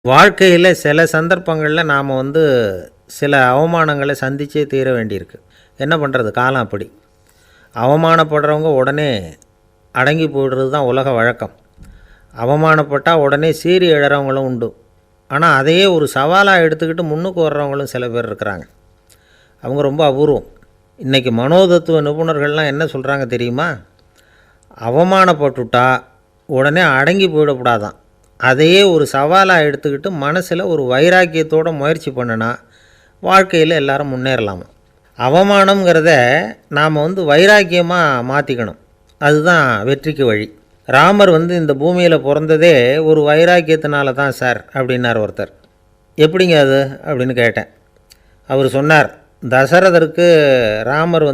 வாழ்க்கையில் சில சந்தர்ப்பங்களில் நாம் சில அவமானங்களை சந்திச்சே தீர வேண்டியிருக்கு. என்ன பண்ணுறது, காலம் அப்படி. அவமானப்படுறவங்க உடனே அடங்கி போய்டுறது தான் உலக வழக்கம். அவமானப்பட்டால் உடனே சீறி எழறவங்களும் உண்டு. ஆனால் அதையே ஒரு சவாலாக எடுத்துக்கிட்டு முன்னுக்கு வர்றவங்களும் சில பேர் இருக்கிறாங்க. அவங்க ரொம்ப அபூர்வம். இன்றைக்கி மனோதத்துவ நிபுணர்கள்லாம் என்ன சொல்கிறாங்க தெரியுமா? அவமானப்பட்டுட்டா உடனே அடங்கி போயிடக்கூடாதான். அதையே ஒரு சவாலாக எடுத்துக்கிட்டு மனசில் ஒரு வைராக்கியத்தோடு முயற்சி பண்ணினா வாழ்க்கையில் எல்லோரும் முன்னேறலாமா. அவமானங்கிறத நாம் வைராக்கியமாக மாற்றிக்கணும். அதுதான் வெற்றிக்கு வழி. ராமர் இந்த பூமியில் பிறந்ததே ஒரு வைராக்கியத்தினால தான் சார் அப்படின்னார் ஒருத்தர். எப்படிங்க அது அப்படின்னு கேட்டேன். அவர் சொன்னார், தசரதருக்கு ராமர்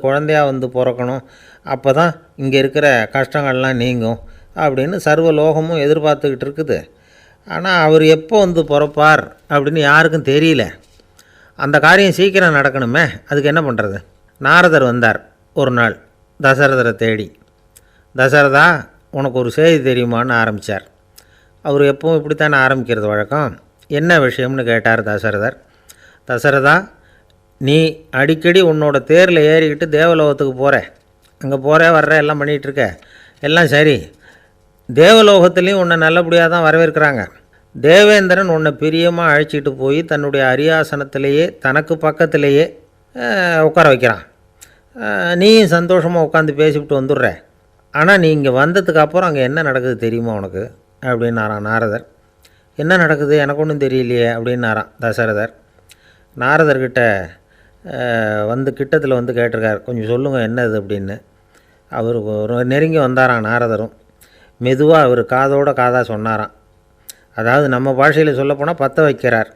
குழந்தையாக பிறக்கணும், அப்போ தான் இங்கே இருக்கிற கஷ்டங்கள்லாம் நீங்கும் அப்படின்னு சர்வ லோகமும் எதிர்பார்த்துக்கிட்டு இருக்குது. ஆனால் அவர் எப்போ பிறப்பார் அப்படின்னு யாருக்கும் தெரியல. அந்த காரியம் சீக்கிரம் நடக்கணுமே, அதுக்கு என்ன பண்ணுறது? நாரதர் வந்தார் ஒரு நாள் தசரதரை தேடி. தசரதா, உனக்கு ஒரு செய்தி தெரியுமான்னு ஆரம்பித்தார். அவர் எப்பவும் இப்படித்தானே ஆரம்பிக்கிறது வழக்கம். என்ன விஷயம்னு கேட்டார் தசரதர். தசரதா, நீ அடிக்கடி உன்னோட தேரில் ஏறிக்கிட்டு தேவலோகத்துக்கு போகிற, அங்கே போகிற வர்ற எல்லாம் பண்ணிகிட்ருக்க, எல்லாம் சரி. தேவலோகத்துலேயும் உன்னை நல்லபடியாக தான் வரவேற்கிறாங்க. தேவேந்திரன் உன்னை பிரியமாக அழைச்சிட்டு போய் தன்னுடைய அரியாசனத்திலேயே தனக்கு பக்கத்திலேயே உட்கார வைக்கிறான். நீயும் சந்தோஷமாக உட்காந்து பேசிவிட்டு வந்துடுற. ஆனால் நீ இங்கே வந்ததுக்கு அப்புறம் அங்கே என்ன நடக்குது தெரியுமா உனக்கு அப்படின்னாரான் நாரதர். என்ன நடக்குது எனக்கு ஒன்றும் தெரியலையே அப்படின்னாரான் தசரதர். நாரதர்கிட்ட கிட்டத்தில் கேட்டிருக்கார், கொஞ்சம் சொல்லுங்கள் என்னது அப்படின்னு. அவர் நெருங்கி வந்தாரான் நாரதரும். மெதுவாக அவர் காதோட காதாக சொன்னாராம். அதாவது நம்ம பாஷையில் சொல்லப்போனால் பற்ற வைக்கிறார்.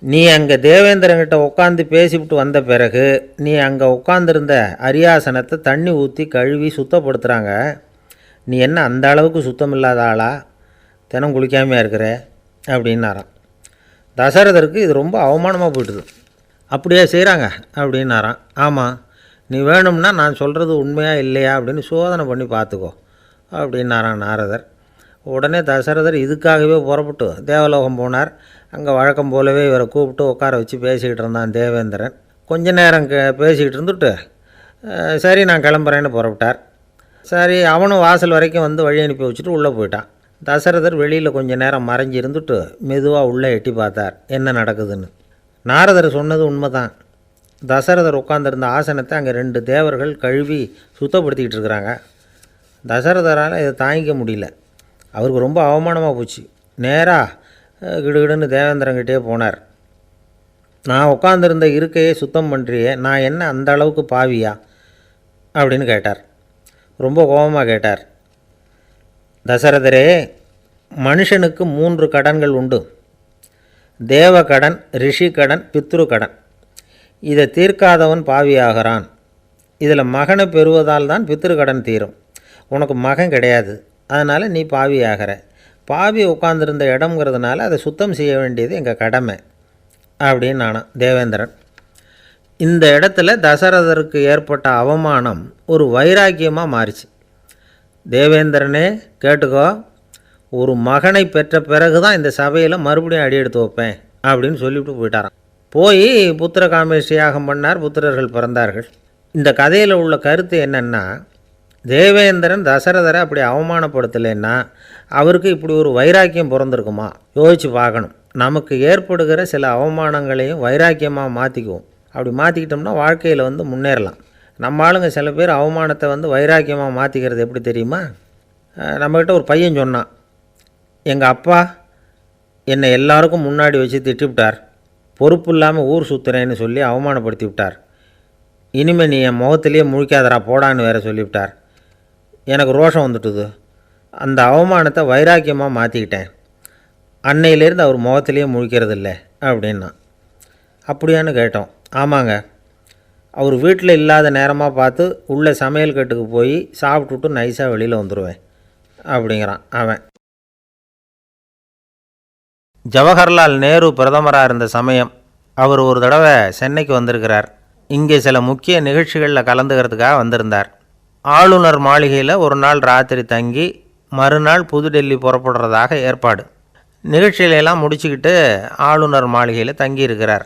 நீ அங்கே தேவேந்திரங்கிட்ட உட்காந்து பேசிவிட்டு வந்த பிறகு நீ அங்கே உட்காந்துருந்த அரியாசனத்தை தண்ணி ஊற்றி கழுவி சுத்தப்படுத்துகிறாங்க. நீ என்ன அந்த அளவுக்கு சுத்தம் இல்லாத ஆளா, தினம் குளிக்காமையாக இருக்கிற அப்படின்னாராம். தசரதருக்கு இது ரொம்ப அவமானமாக போயிட்டுது. அப்படியே செய்கிறாங்க அப்படின்னாராம். ஆமாம், நீ வேணும்னா நான் சொல்கிறது உண்மையாக இல்லையா அப்படின்னு சோதனை பண்ணி பார்த்துக்கோ அப்படின்னாரான் நாரதர். உடனே தசரதர் இதுக்காகவே புறப்பட்டு தேவலோகம் போனார். அங்கே வழக்கம் போலவே இவரை கூப்பிட்டு உட்கார வச்சு பேசிக்கிட்டு இருந்தான் தேவேந்திரன். கொஞ்ச நேரம் பேசிக்கிட்டு இருந்துட்டு சரி நான் கிளம்புறேன்னு புறப்பட்டார். சரி, அவனும் வாசல் வரைக்கும் வழி அனுப்பி வச்சுட்டு உள்ளே போயிட்டான். தசரதர் வெளியில் கொஞ்சம் நேரம் மறைஞ்சி இருந்துட்டு மெதுவாக உள்ளே எட்டி பார்த்தார் என்ன நடக்குதுன்னு. நாரதர் சொன்னது உண்மை தான். தசரதர் உட்காந்துருந்த ஆசனத்தை அங்கே 2 தேவர்கள் கழுவி சுத்தப்படுத்திக்கிட்டு இருக்கிறாங்க. தசரதரால் இதை தாங்கிக்க முடியல. அவருக்கு ரொம்ப அவமானமாக போச்சு. நேராக கிடுகிடுன்னு தேவேந்திரங்கிட்டே போனார். நான் உட்காந்துருந்த இருக்கையே சுத்தம் பண்ணுறியே, நான் என்ன அந்த அளவுக்கு பாவியா அப்படின்னு கேட்டார். ரொம்ப கோபமாக கேட்டார். தசரதரே, மனுஷனுக்கு 3 கடன்கள் உண்டு. தேவ கடன், ரிஷி கடன், பித்ரு கடன். இதை தீர்க்காதவன் பாவியாகிறான். இதில் மகனை பெறுவதால் தான் பித்ரு கடன் தீரும். உனக்கு மகன் கிடையாது, அதனால் நீ பாவி ஆகிற. பாவி உட்காந்துருந்த இடம்ங்கிறதுனால அதை சுத்தம் செய்ய வேண்டியது எங்கள் கடமை அப்படின்னு நானான் தேவேந்திரன். இந்த இடத்துல தசரதருக்கு ஏற்பட்ட அவமானம் ஒரு வைராக்கியமாக மாறிச்சு. தேவேந்திரனே கேட்டுக்கோ, ஒரு மகனை பெற்ற பிறகு தான் இந்த சபையில் மறுபடியும் அடி எடுத்து வைப்பேன் அப்படின்னு சொல்லிவிட்டு போயிட்டாரான். போய் புத்திர காமேஷ்டி யாகம் பண்ணார். புத்திரர்கள் பிறந்தார்கள். இந்த கதையில் உள்ள கருத்து என்னென்னா, தேவேந்திரன் தசரதரை அப்படி அவமானப்படுத்தலைன்னா அவருக்கு இப்படி ஒரு வைராக்கியம் பிறந்திருக்குமா யோசித்து பார்க்கணும். நமக்கு ஏற்படுகிற சில அவமானங்களையும் வைராக்கியமாக மாற்றிக்குவோம். அப்படி மாற்றிக்கிட்டோம்னா வாழ்க்கையில் முன்னேறலாம். நம்ம ஆளுங்க சில பேர் அவமானத்தை வைராக்கியமாக மாற்றிக்கிறது எப்படி தெரியுமா? நம்மக்கிட்ட ஒரு பையன் சொன்னான், எங்கள் அப்பா என்னை எல்லாருக்கும் முன்னாடி வச்சு திட்டிவிட்டார், பொறுப்பு இல்லாமல் ஊர் சுற்றுறேன்னு சொல்லி அவமானப்படுத்தி விட்டார். இனிமேல் நீ என் முகத்திலேயே முழிக்காதரா போடான்னு வேறு சொல்லிவிட்டார். எனக்கு ரோஷம் வந்துட்டுது. அந்த அவமானத்தை வைராக்கியமாக மாற்றிக்கிட்டேன். அன்னையிலேருந்து அவர் முகத்திலேயே முழிக்கிறதில்ல அப்படின்னா. அப்படியான்னு கேட்டோம். ஆமாங்க, அவர் வீட்டில் இல்லாத நேரமாக பார்த்து உள்ளே சமையல் கட்டுக்கு போய் சாப்பிட்டுட்டு நைஸாக வெளியில் வந்துடுவேன் அப்படிங்கிறான் அவன். ஜவஹர்லால் நேரு பிரதமராக இருந்த சமயம் அவர் ஒரு தடவை சென்னைக்கு வந்திருக்கிறார். இங்கே சில முக்கிய நிகழ்ச்சிகளில் கலந்துக்கிறதுக்காக வந்திருந்தார். ஆளுநர் மாளிகையில் ஒரு நாள் ராத்திரி தங்கி மறுநாள் புதுடெல்லி புறப்படுறதாக ஏற்பாடு. நிகழ்ச்சியிலெல்லாம் முடிச்சுக்கிட்டு ஆளுநர் மாளிகையில் தங்கியிருக்கிறார்.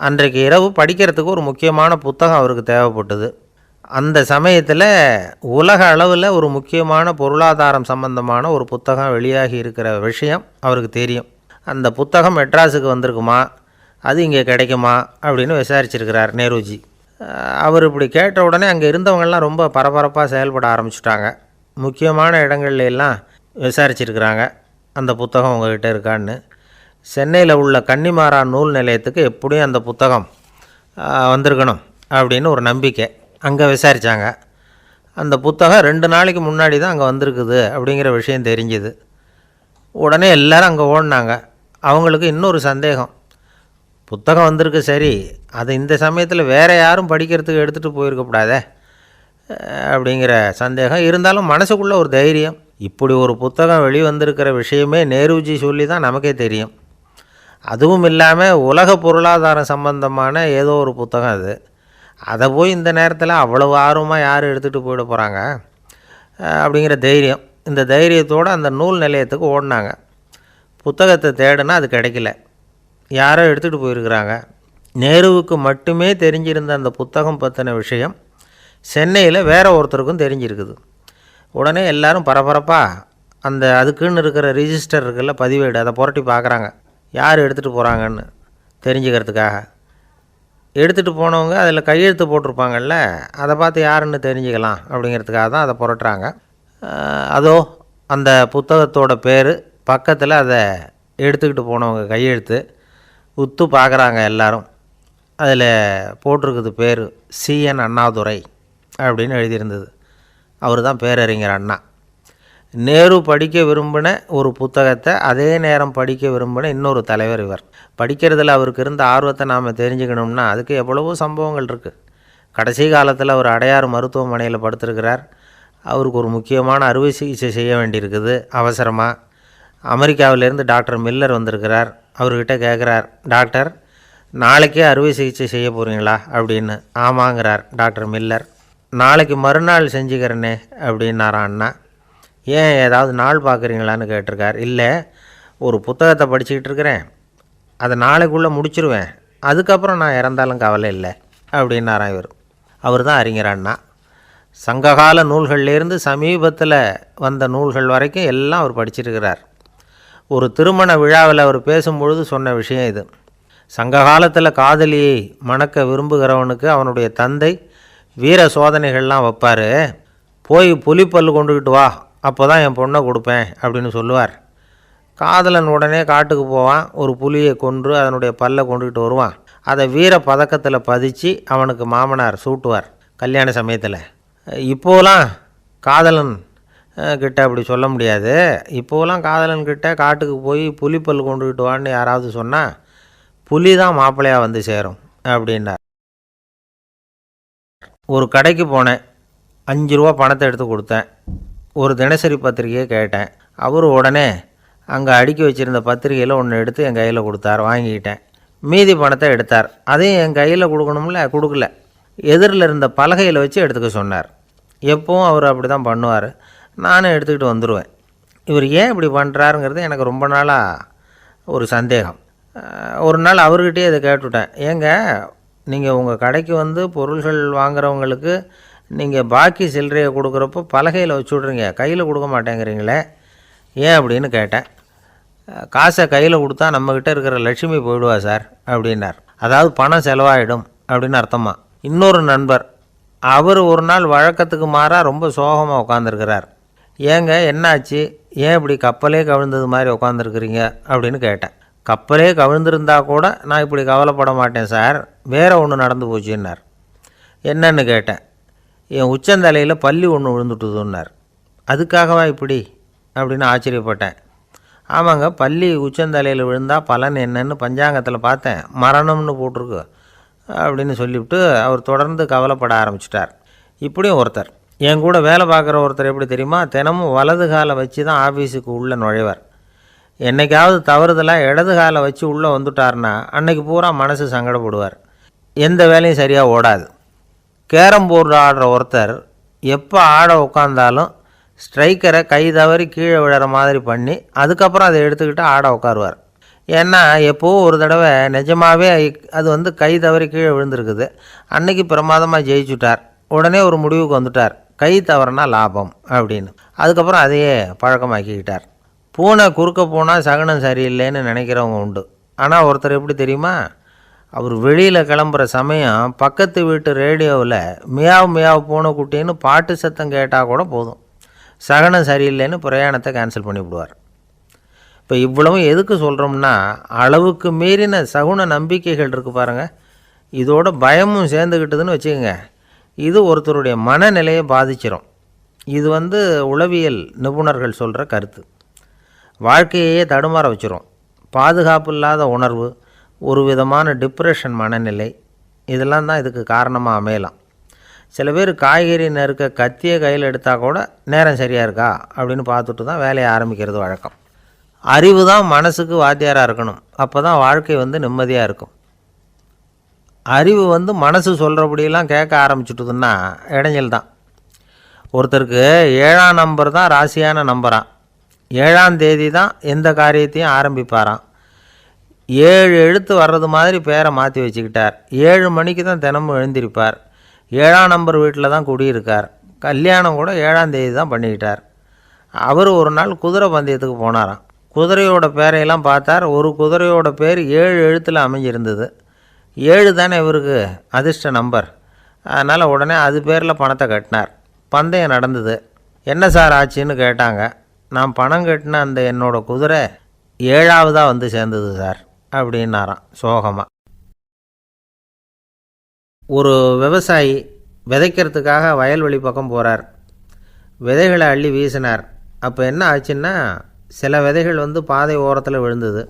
அன்றைக்கு இரவு படிக்கிறதுக்கு ஒரு முக்கியமான புத்தகம் அவருக்கு தேவைப்பட்டது. அந்த சமயத்தில் உலக அளவில் ஒரு முக்கியமான பொருளாதாரம் சம்பந்தமான ஒரு புத்தகம் வெளியாகி இருக்கிற விஷயம் அவருக்கு தெரியும். அந்த புத்தகம் மெட்ராஸுக்கு வந்திருக்குமா, அது இங்கே கிடைக்குமா அப்படின்னு விசாரிச்சிருக்கிறார் நேருஜி. அவர் இப்படி கேட்ட உடனே அங்கே இருந்தவங்கள்லாம் ரொம்ப பரபரப்பாக செயல்பட ஆரம்பிச்சிட்டாங்க. முக்கியமான இடங்கள்ல எல்லாம் விசாரிச்சிருக்கிறாங்க அந்த புத்தகம் உங்கள்கிட்ட இருக்கான்னு. சென்னையில் உள்ள கன்னிமாரா நூல் நிலையத்துக்கு எப்படியும் அந்த புத்தகம் வந்திருக்கணும் அப்படின்னு ஒரு நம்பிக்கை. அங்கே விசாரித்தாங்க. அந்த புத்தகம் 2 நாளைக்கு முன்னாடி தான் அங்கே வந்திருக்குது அப்படிங்கிற விஷயம் தெரிஞ்சுது. உடனே எல்லோரும் அங்கே ஓடினாங்க. அவங்களுக்கு இன்னொரு சந்தேகம், புத்தகம் வந்திருக்கு சரி, அது இந்த சமயத்தில் வேறு யாரும் படிக்கிறதுக்கு எடுத்துகிட்டு போயிருக்கக்கூடாதே அப்படிங்கிற சந்தேகம் இருந்தாலும் மனசுக்குள்ளே ஒரு தைரியம். இப்படி ஒரு புத்தகம் வெளிவந்திருக்கிற விஷயமே நேருஜி சொல்லி தான் நமக்கே தெரியும். அதுவும் இல்லாமல் உலக பொருளாதாரம் சம்பந்தமான ஏதோ ஒரு புத்தகம் அது. அதை போய் இந்த நேரத்தில் அவ்வளவு ஆர்வமாக யார் எடுத்துகிட்டு போயிட போகிறாங்க அப்படிங்கிற தைரியம். இந்த தைரியத்தோடு அந்த நூல் நிலையத்துக்கு ஓடினாங்க. புத்தகத்தை தேடினா அது கிடைக்கல, யாரோ எடுத்துகிட்டு போயிருக்கிறாங்க. நேருவுக்கு மட்டுமே தெரிஞ்சிருந்த அந்த புத்தகம் பற்றின விஷயம் சென்னையில் வேற ஒருத்தருக்கும் தெரிஞ்சிருக்குது. உடனே எல்லோரும் பரபரப்பாக அதுக்குன்னு இருக்கிற ரிஜிஸ்டர் இருக்குல்ல, பதிவேடு, அதை புரட்டி பார்க்குறாங்க யார் எடுத்துகிட்டு போகிறாங்கன்னு தெரிஞ்சுக்கிறதுக்காக. எடுத்துகிட்டு போனவங்க அதில் கையெழுத்து போட்டிருப்பாங்கல்ல, அதை பார்த்து யாருன்னு தெரிஞ்சுக்கலாம் அப்படிங்கிறதுக்காக தான் அதை புரட்டுறாங்க. அதோ அந்த புத்தகத்தோட பேர் பக்கத்தில் அதை எடுத்துக்கிட்டு போனவங்க கையெழுத்து உத்து பார்க்குறாங்க எல்லோரும். அதில் போட்டிருக்குது பேர் CN அண்ணாதுரை அப்படின்னு எழுதியிருந்தது. அவர் தான் பேரறிஞர் அண்ணா. நேரு படிக்க விரும்பின ஒரு புத்தகத்தை அதே நேரம் படிக்க விரும்பின இன்னொரு தலைவர் இவர். படிக்கிறதுல அவருக்கு இருந்த ஆர்வத்தை நாம் தெரிஞ்சுக்கணும்னா அதுக்கு எவ்வளவோ சம்பவங்கள் இருக்குது. கடைசி காலத்தில் அவர் அடையாறு மருத்துவமனையில் படுத்திருக்கிறார். அவருக்கு ஒரு முக்கியமான அறுவை சிகிச்சை செய்ய வேண்டியிருக்குது அவசரமாக. அமெரிக்காவிலேருந்து டாக்டர் மில்லர் வந்திருக்கிறார். அவர்கிட்ட கேட்குறார், டாக்டர் நாளைக்கே அறுவை சிகிச்சை செய்ய போகிறீங்களா அப்படின்னு. ஆமாங்கிறார் டாக்டர் மில்லர். நாளைக்கு மறுநாள் செஞ்சுக்கிறேனே அப்படின்னாரான் அண்ணா. ஏன் ஏதாவது நாள் பார்க்குறீங்களான்னு கேட்டிருக்கார். இல்லை, ஒரு புத்தகத்தை படிச்சுக்கிட்டு இருக்கிறேன், அதை நாளைக்குள்ளே முடிச்சிருவேன், அதுக்கப்புறம் நான் இறந்தாலும் கவலை இல்லை அப்படின்னாரான் இவர். அவர் தான் அறிஞர் அண்ணா. சங்ககால நூல்கள்லேருந்து சமீபத்தில் வந்த நூல்கள் வரைக்கும் எல்லாம் அவர் படிச்சிருக்கிறார். ஒரு திருமண விழாவில் அவர் பேசும்பொழுது சொன்ன விஷயம் இது. சங்க காலத்தில் காதலியை மணக்க விரும்புகிறவனுக்கு அவனுடைய தந்தை வீர சோதனைகள்லாம் வைப்பார். போய் புலிப்பல் கொண்டுக்கிட்டு வா, அப்போ தான் என் பொண்ணை கொடுப்பேன் அப்படின்னு சொல்லுவார். காதலன் உடனே காட்டுக்கு போவான், ஒரு புலியை கொன்று அதனுடைய பல்லை கொண்டுக்கிட்டு வருவான். அதை வீர பதக்கத்தில் பதித்து அவனுக்கு மாமனார் சூட்டுவார் கல்யாண சமயத்தில். இப்போலாம் காதலன் கிட்ட அப்படி சொல்ல முடியாது. இப்போலாம் காதலன்கிட்ட காட்டுக்கு போய் புலிப்பல் கொண்டுக்கிட்டு வான்னு யாராவது சொன்னால் புலி தான் மாப்பிள்ளையாக வந்து சேரும் அப்படின்னார். ஒரு கடைக்கு போனேன், 5 ரூபா பணத்தை எடுத்து கொடுத்தேன். ஒரு தினசரி பத்திரிகையை கேட்டேன். அவர் உடனே அங்கே அடுக்கி வச்சுருந்த பத்திரிகையில் ஒன்று எடுத்து என் கையில் கொடுத்தார். வாங்கிக்கிட்டேன். மீதி பணத்தை எடுத்தார். அதையும் என் கையில் கொடுக்கணும்ல, கொடுக்கல. எதிரில் இருந்த பலகையில் வச்சு எடுத்துக்க சொன்னார். எப்போவும் அவர் அப்படி தான் பண்ணுவார். நானும் எடுத்துக்கிட்டு வந்துடுவேன். இவர் ஏன் இப்படி பண்ணுறாருங்கிறது எனக்கு ரொம்ப நாளாக ஒரு சந்தேகம். ஒரு நாள் அவர்கிட்டயே இதை கேட்டுவிட்டேன். ஏங்க, நீங்கள் உங்கள் கடைக்கு வந்து பொருள்கள் வாங்குறவங்களுக்கு நீங்கள் பாக்கி சில்லறையை கொடுக்குறப்போ பலகையில் வச்சு விட்றீங்க, கையில் கொடுக்க மாட்டேங்கிறீங்களே, ஏன் அப்படின்னு கேட்டேன். காசை கையில் கொடுத்தா நம்மக்கிட்ட இருக்கிற லட்சுமி போயிடுவா சார் அப்படின்னார். அதாவது பணம் செலவாயிடும் அப்படின்னு அர்த்தமா. இன்னொரு நண்பர், அவர் ஒரு நாள் வழக்கத்துக்கு மாறாக ரொம்ப சோகமாக உட்காந்துருக்கிறார். ஏங்க என்னாச்சு, ஏன் இப்படி கப்பலே கவிழ்ந்தது மாதிரி உட்காந்துருக்குறீங்க அப்படின்னு கேட்டேன். கப்பலே கவிழ்ந்திருந்தா கூட நான் இப்படி கவலைப்பட மாட்டேன் சார், வேறு ஒன்று நடந்து போச்சுன்னார். என்னன்னு கேட்டேன். என் உச்சந்தலையில் பல்லி ஒன்று விழுந்துட்டுதுன்னார். அதுக்காகவா இப்படி அப்படின்னு ஆச்சரியப்பட்டேன். ஆமாங்க, பல்லி உச்சந்தலையில் விழுந்தால் பலன் என்னன்னு பஞ்சாங்கத்தில் பார்த்தேன், மரணம்னு போட்டிருக்கு அப்படின்னு சொல்லிவிட்டு அவர் தொடர்ந்து கவலைப்பட ஆரம்பிச்சிட்டார். இப்படியும் ஒருத்தர், என் கூட வேலை பார்க்குற ஒருத்தர் எப்படி தெரியுமா, தினமும் வலது காலை வச்சு தான் ஆஃபீஸுக்கு உள்ளே நுழைவார். என்றைக்காவது தவறுதலாக இடது காலை வச்சு உள்ளே வந்துட்டார்னா அன்னைக்கு பூரா மனசு சங்கடப்படுவார். எந்த வேலையும் சரியாக ஓடாது. கேரம் போர்டு ஆடுற ஒருத்தர் எப்போ ஆட உட்காந்தாலும் ஸ்ட்ரைக்கரை கை தவறி கீழே விழுற மாதிரி பண்ணி அதுக்கப்புறம் அதை எடுத்துக்கிட்டு ஆட உட்காருவார். ஏன்னா எப்போவோ ஒரு தடவை நிஜமாகவே அது கை தவறி கீழே விழுந்திருக்குது. அன்னைக்கு பிரமாதமாக ஜெயிச்சுட்டார். உடனே ஒரு முடிவுக்கு வந்துட்டார், கை தவறுனா லாபம் அப்படின்னு. அதுக்கப்புறம் அதையே பழக்கமாக்கிக்கிட்டார். பூனை குறுக்க போனால் சகுனம் சரியில்லைன்னு நினைக்கிறவங்க உண்டு. ஆனால் ஒருத்தர் எப்படி தெரியுமா, அவர் வெளியில் கிளம்புற சமயம் பக்கத்து வீட்டு ரேடியோவில் மியாவ் மியாவ் பூனைக்குட்டின்னு பாட்டு சத்தம் கேட்டால் கூட போதும், சகுனம் சரியில்லைன்னு பிரயாணத்தை கேன்சல் பண்ணிவிடுவார். இப்போ இவ்வளவும் எதுக்கு சொல்கிறோம்னா, அளவுக்கு மீறின சகுன நம்பிக்கைகள் இருக்குது பாருங்கள், இதோட பயமும் சேர்ந்துக்கிட்டதுன்னு வச்சுக்கோங்க, இது ஒருத்தருடைய மனநிலையை பாதிச்சிடும். இது உளவியல் நிபுணர்கள் சொல்கிற கருத்து. வாழ்க்கையே தடுமாற வச்சிரும். பாதுகாப்பு இல்லாத உணர்வு, ஒரு விதமான டிப்ரெஷன் மனநிலை, இதெல்லாம் தான் இதுக்கு காரணமாக அமையலாம். சில பேர் காய்கறி நறுக்க கத்தியை கையில் எடுத்தால் கூட நேரம் சரியாக இருக்கா அப்படின்னு பார்த்துட்டு தான் வேலையை ஆரம்பிக்கிறது வழக்கம். அறிவு தான் மனசுக்கு வாத்தியாராக இருக்கணும். அப்போ தான் வாழ்க்கை நிம்மதியாக இருக்கும். அறிவு மனசு சொல்கிறபடியெல்லாம் கேட்க ஆரம்பிச்சுட்டுதுன்னா இடைஞ்சல் தான். ஒருத்தருக்கு 7ஆம் நம்பர் தான் ராசியான நம்பரான். 7ஆம் தேதி தான் எந்த காரியத்தையும் ஆரம்பிப்பாராம். 7 எழுத்து வர்றது மாதிரி பேரை மாற்றி வச்சுக்கிட்டார். 7 மணிக்கு தான் தினமும் எழுந்திருப்பார். 7ஆம் நம்பர் வீட்டில் தான் குடியிருக்கார். கல்யாணம் கூட 7ஆம் தேதி தான் பண்ணிக்கிட்டார். அவர் ஒரு நாள் குதிரை பந்தயத்துக்கு போனாராம். குதிரையோட பேரையெல்லாம் பார்த்தார். ஒரு குதிரையோட பேர் 7 எழுத்தில் அமைஞ்சிருந்தது. 7 தானே இவருக்கு அதிர்ஷ்ட நம்பர். அதனால் உடனே அது பேரில் பணத்தை கட்டினார். பந்தயம் நடந்தது. என்ன சார் ஆச்சுன்னு கேட்டாங்க. நான் பணம் கட்டின அந்த என்னோடய குதிரை 7ஆவதாக சேர்ந்தது சார் அப்படின்னாராம் சோகமாக. ஒரு விவசாயி விதைக்கிறதுக்காக வயல்வெளி பக்கம் போகிறார். விதைகளை அள்ளி வீசினார். அப்போ என்ன ஆச்சுன்னா, சில விதைகள் பாதை ஓரத்தில் விழுந்தது.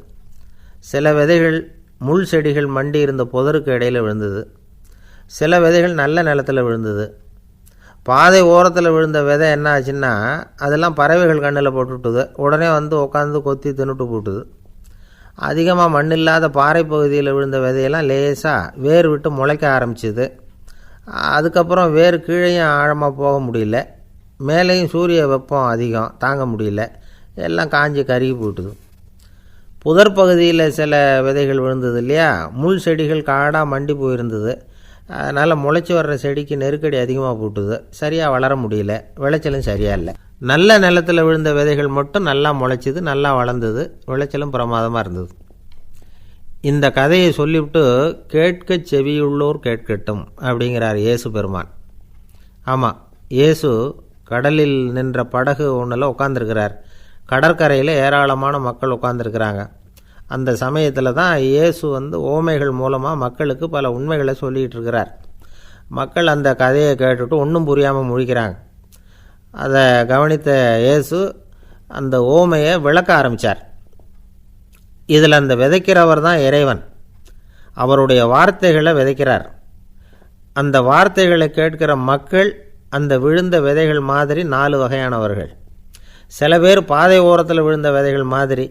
சில விதைகள் முள் செடிகள் மண்டி இருந்த புதருக்கு இடையில் விழுந்தது. சில விதைகள் நல்ல நிலத்தில் விழுந்தது. பாதை ஓரத்தில் விழுந்த விதை என்ன ஆச்சுன்னா, அதெல்லாம் பறவைகள் கண்ணில் போட்டுவிட்டுது. உடனே உட்காந்து கொத்தி தின்னுட்டு போட்டுது. அதிகமாக மண் இல்லாத பாறை பகுதியில் விழுந்த விதையெல்லாம் லேசாக வேர் விட்டு முளைக்க ஆரம்பிச்சிது. அதுக்கப்புறம் வேர் கீழேயும் ஆழமாக போக முடியல, மேலேயும் சூரிய வெப்பம் அதிகம் தாங்க முடியல, எல்லாம் காஞ்சி கருகி போட்டுது. புதர் பகுதியில் சில விதைகள் விழுந்தது இல்லையா, முள் செடிகள் காடாக மண்டி போயிருந்தது. அதனால் முளைச்சி வர்ற செடிக்கு நெருக்கடி அதிகமாக போட்டுது. சரியாக வளர முடியல, விளைச்சலும் சரியாக இல்லை. நல்ல நிலத்தில் விழுந்த விதைகள் மட்டும் நல்லா முளைச்சிது, நல்லா வளர்ந்தது, விளைச்சலும் பிரமாதமாக இருந்தது. இந்த கதையை சொல்லிவிட்டு கேட்க செவியுள்ளோர் கேட்கட்டும் அப்படிங்கிறார் இயேசு பெருமான். ஆமாம், இயேசு கடலில் நின்ற படகு ஒன்றில் உட்காந்துருக்கிறார். கடற்கரையில் ஏராளமான மக்கள் உட்காந்துருக்கிறாங்க. அந்த சமயத்தில் தான் இயேசு ஓமைகள் மூலமாக மக்களுக்கு பல உண்மைகளை சொல்லிகிட்டு இருக்கிறார். மக்கள் அந்த கதையை கேட்டுட்டு ஒன்றும் புரியாமல் முழிக்கிறாங்க. அதை கவனித்த இயேசு அந்த ஓமையை விளக்க ஆரம்பித்தார். இதில் அந்த விதைக்கிறவர் தான் இறைவன். அவருடைய வார்த்தைகளை விதைக்கிறார். அந்த வார்த்தைகளை கேட்கிற மக்கள் அந்த விழுந்த விதைகள் மாதிரி 4 வகையானவர்கள். சில பேர் பாதை ஓரத்தில் விழுந்த விதைகள் மாதிரி.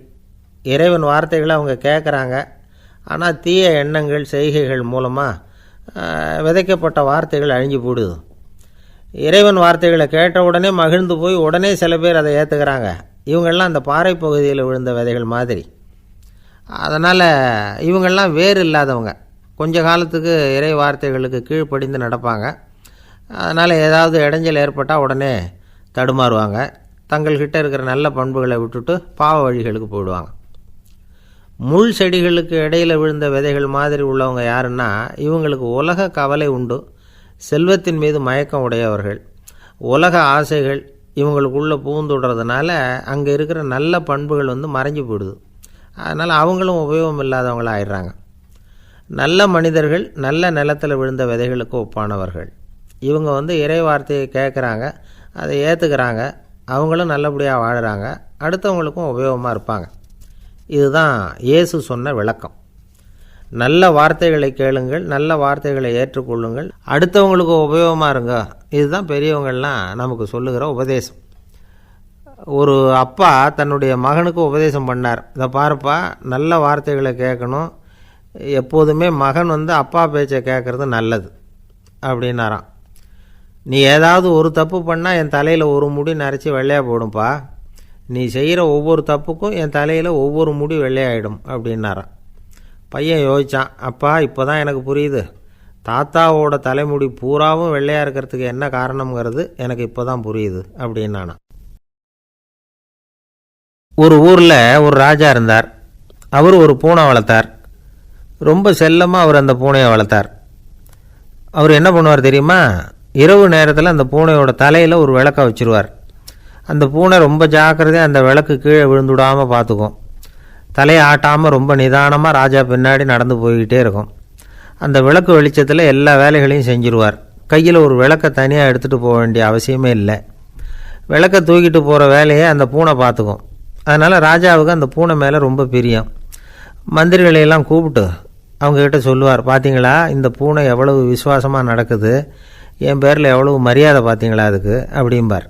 இறைவன் வார்த்தைகளை அவங்க கேட்குறாங்க. ஆனால் தீய எண்ணங்கள் செய்கைகள் மூலமாக விதைக்கப்பட்ட வார்த்தைகள் அழிஞ்சு போடுது. இறைவன் வார்த்தைகளை கேட்ட உடனே மகிழ்ந்து போய் உடனே சில பேர் அதை ஏற்றுக்கிறாங்க. இவங்கெல்லாம் அந்த பாறை பகுதியில் விழுந்த விதைகள் மாதிரி. அதனால் இவங்கெல்லாம் வேறு இல்லாதவங்க. கொஞ்ச காலத்துக்கு இறை வார்த்தைகளுக்கு கீழ்ப்படிந்து நடப்பாங்க. அதனால் ஏதாவது இடைஞ்சல் ஏற்பட்டால் உடனே தடுமாறுவாங்க. தங்கள்கிட்ட இருக்கிற நல்ல பண்புகளை விட்டுட்டு பாவ வழிகளுக்கு போயிடுவாங்க. முள் செடிகளுக்கு இடையில் விழுந்த விதைகள் மாதிரி உள்ளவங்க யாருன்னா, இவங்களுக்கு உலக கவலை உண்டு, செல்வத்தின் மீது மயக்கம் உடையவர்கள். உலக ஆசைகள் இவங்களுக்குள்ளே பூந்துடுறதுனால அங்கே இருக்கிற நல்ல பண்புகள் மறைஞ்சு போயிடுது. அதனால் அவங்களும் உபயோகம் இல்லாதவங்களாக ஆயிடுறாங்க. நல்ல மனிதர்கள் நல்ல நிலத்தில் விழுந்த விதைகளுக்கு ஒப்பானவர்கள். இவங்க இறை வார்த்தையை கேட்குறாங்க, அதை ஏற்றுக்கிறாங்க, அவங்களும் நல்லபடியாக வாழுறாங்க, அடுத்தவங்களுக்கும் உபயோகமாக இருப்பாங்க. இதுதான் இயேசு சொன்ன விளக்கம். நல்ல வார்த்தைகளை கேளுங்கள், நல்ல வார்த்தைகளை ஏற்றுக்கொள்ளுங்கள், அடுத்தவங்களுக்கு உபயோகமாக இருங்க. இதுதான் பெரியவங்கள்லாம் நமக்கு சொல்லுகிற உபதேசம். ஒரு அப்பா தன்னுடைய மகனுக்கு உபதேசம் பண்ணார். இதை பாருப்பா, நல்ல வார்த்தைகளை கேட்கணும், எப்போதுமே மகன் அப்பா பேச்சை கேட்குறது நல்லது அப்படின்னாராம். நீ ஏதாவது ஒரு தப்பு பண்ணால் என் தலையில் ஒரு முடி நரைச்சி வெள்ளையாக போடும்பா. நீ செய்கிற ஒவ்வொரு தப்புக்கும் என் தலையில் ஒவ்வொரு முடி வெள்ளையாயிடும் அப்படின்னாரான். பையன் யோசித்தான், அப்பா இப்போ தான் எனக்கு புரியுது, தாத்தாவோட தலைமுடி பூராவும் வெள்ளையாக இருக்கிறதுக்கு என்ன காரணங்கிறது எனக்கு இப்போ தான் புரியுது அப்படின்னானா. ஒரு ஊரில் ஒரு ராஜா இருந்தார். அவர் ஒரு பூனை வளர்த்தார். ரொம்ப செல்லமாக அவர் அந்த பூனையை வளர்த்தார். அவர் என்ன பண்ணுவார் தெரியுமா? இரவு நேரத்தில் அந்த பூனையோட தலையில் ஒரு விளக்கை வச்சுருவார். அந்த பூனை ரொம்ப ஜாக்கிரதையாக அந்த விளக்கு கீழே விழுந்துடாமல் பார்த்துக்கும். தலையை ஆட்டாமல் ரொம்ப நிதானமாக ராஜா பின்னாடி நடந்து போய்கிட்டே இருக்கும். அந்த விளக்கு வெளிச்சத்தில் எல்லா வேலைகளையும் செஞ்சுருவார். கையில் ஒரு விளக்கை தனியாக எடுத்துகிட்டு போக வேண்டிய அவசியமே இல்லை. விளக்கை தூக்கிட்டு போகிற வேலையை அந்த பூனை பார்த்துக்கும். அதனால் ராஜாவுக்கு அந்த பூனை மேலே ரொம்ப பிரியம். மந்திரிகளையெல்லாம் கூப்பிட்டு அவங்கக்கிட்ட சொல்லுவார், பார்த்தீங்களா இந்த பூனை எவ்வளவு விசுவாசமாக நடக்குது, என் பேரில் எவ்வளவு மரியாதை பார்த்தீங்களா அதுக்கு அப்படிம்பார்.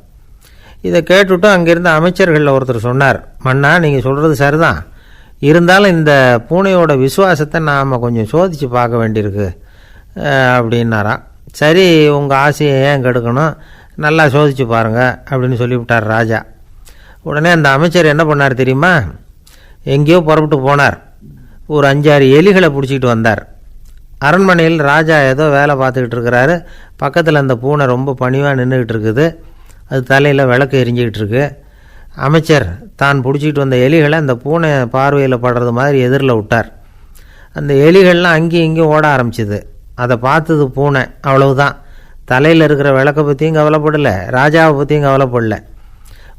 இதை கேட்டுவிட்டு அங்கேருந்த அமைச்சர்களில் ஒருத்தர் சொன்னார், மன்னா நீங்கள் சொல்கிறது சரிதான், இருந்தாலும் இந்த பூனையோட விசுவாசத்தை நாம் கொஞ்சம் சோதித்து பார்க்க வேண்டியிருக்கு அப்படின்னாராம். சரி, உங்கள் ஆசையை ஏன் கெடுக்கணும், நல்லா சோதித்து பாருங்கள் அப்படின்னு சொல்லிவிட்டார் ராஜா. உடனே அந்த அமைச்சர் என்ன பண்ணார் தெரியுமா? எங்கேயோ புறப்பட்டு போனார். ஒரு 5-6 எலிகளை பிடிச்சிக்கிட்டு வந்தார். அரண்மனையில் ராஜா ஏதோ வேலை பார்த்துக்கிட்டு இருக்கிறாரு. பக்கத்தில் அந்த பூனை ரொம்ப பணிவாக நின்றுக்கிட்டு இருக்குது. அது தலையில் விளக்கு எரிஞ்சிக்கிட்டு இருக்கு. அமைச்சர் தான் பிடிச்சிக்கிட்டு வந்த எலிகளை அந்த பூனை பார்வையில் படுறது மாதிரி எதிரில் விட்டார். அந்த எலிகள்லாம் அங்கேயும் இங்கேயும் ஓட ஆரம்பிச்சிது. அதை பார்த்தது பூனை. அவ்வளவுதான். தலையில் இருக்கிற விளக்கை பற்றியும் கவலைப்படலை, ராஜாவை பற்றியும் கவலைப்படல.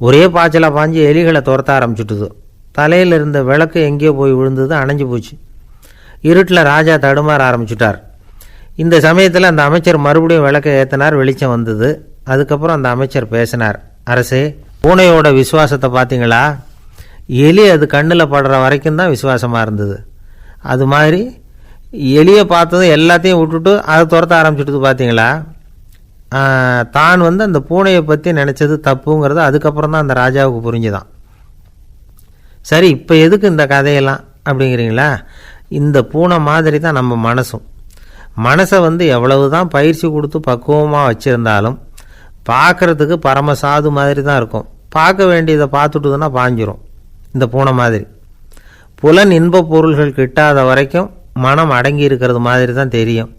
ஒரே பாய்ச்சலாக பாஞ்சு எலிகளை துரத்த ஆரம்பிச்சுட்டுது. தலையில் இருந்த விளக்கு எங்கேயோ போய் விழுந்தது, அணைஞ்சு போச்சு. இருட்டில் ராஜா தடுமாற ஆரம்பிச்சுட்டார். இந்த சமயத்தில் அந்த அமைச்சர் மறுபடியும் விளக்கை ஏற்றினார். வெளிச்சம் வந்தது. அதுக்கப்புறம் அந்த அமைச்சர் பேசினார், அரசே, பூனையோட விசுவாசத்தை பார்த்தீங்களா? எலி அது கண்ணில் படுற வரைக்கும் தான் விசுவாசமாக இருந்தது. அது மாதிரி எலியை பார்த்ததும் எல்லாத்தையும் விட்டுட்டு அதை துரத்த ஆரம்பிச்சுட்டு பார்த்தீங்களா? தான் அந்த பூனையை பற்றி நினச்சது தப்புங்கிறது அதுக்கப்புறம் தான் அந்த ராஜாவுக்கு புரிஞ்சுதான். சரி, இப்போ எதுக்கு இந்த கதையெல்லாம் அப்படிங்கிறீங்களா? இந்த பூனை மாதிரி தான் நம்ம மனசும். மனசை எவ்வளவு தான் பயிற்சி கொடுத்து பக்குவமாக வச்சுருந்தாலும் பார்க்குறதுக்கு பரமசாது மாதிரி தான் இருக்கும். பார்க்க வேண்டியதை பார்த்துட்டுதுன்னா பாஞ்சிரும். இந்த பூனை மாதிரி புலன் இன்ப பொருள்கள் கிட்டாத வரைக்கும் மனம் அடங்கி இருக்கிறது மாதிரி தான் தெரியும்.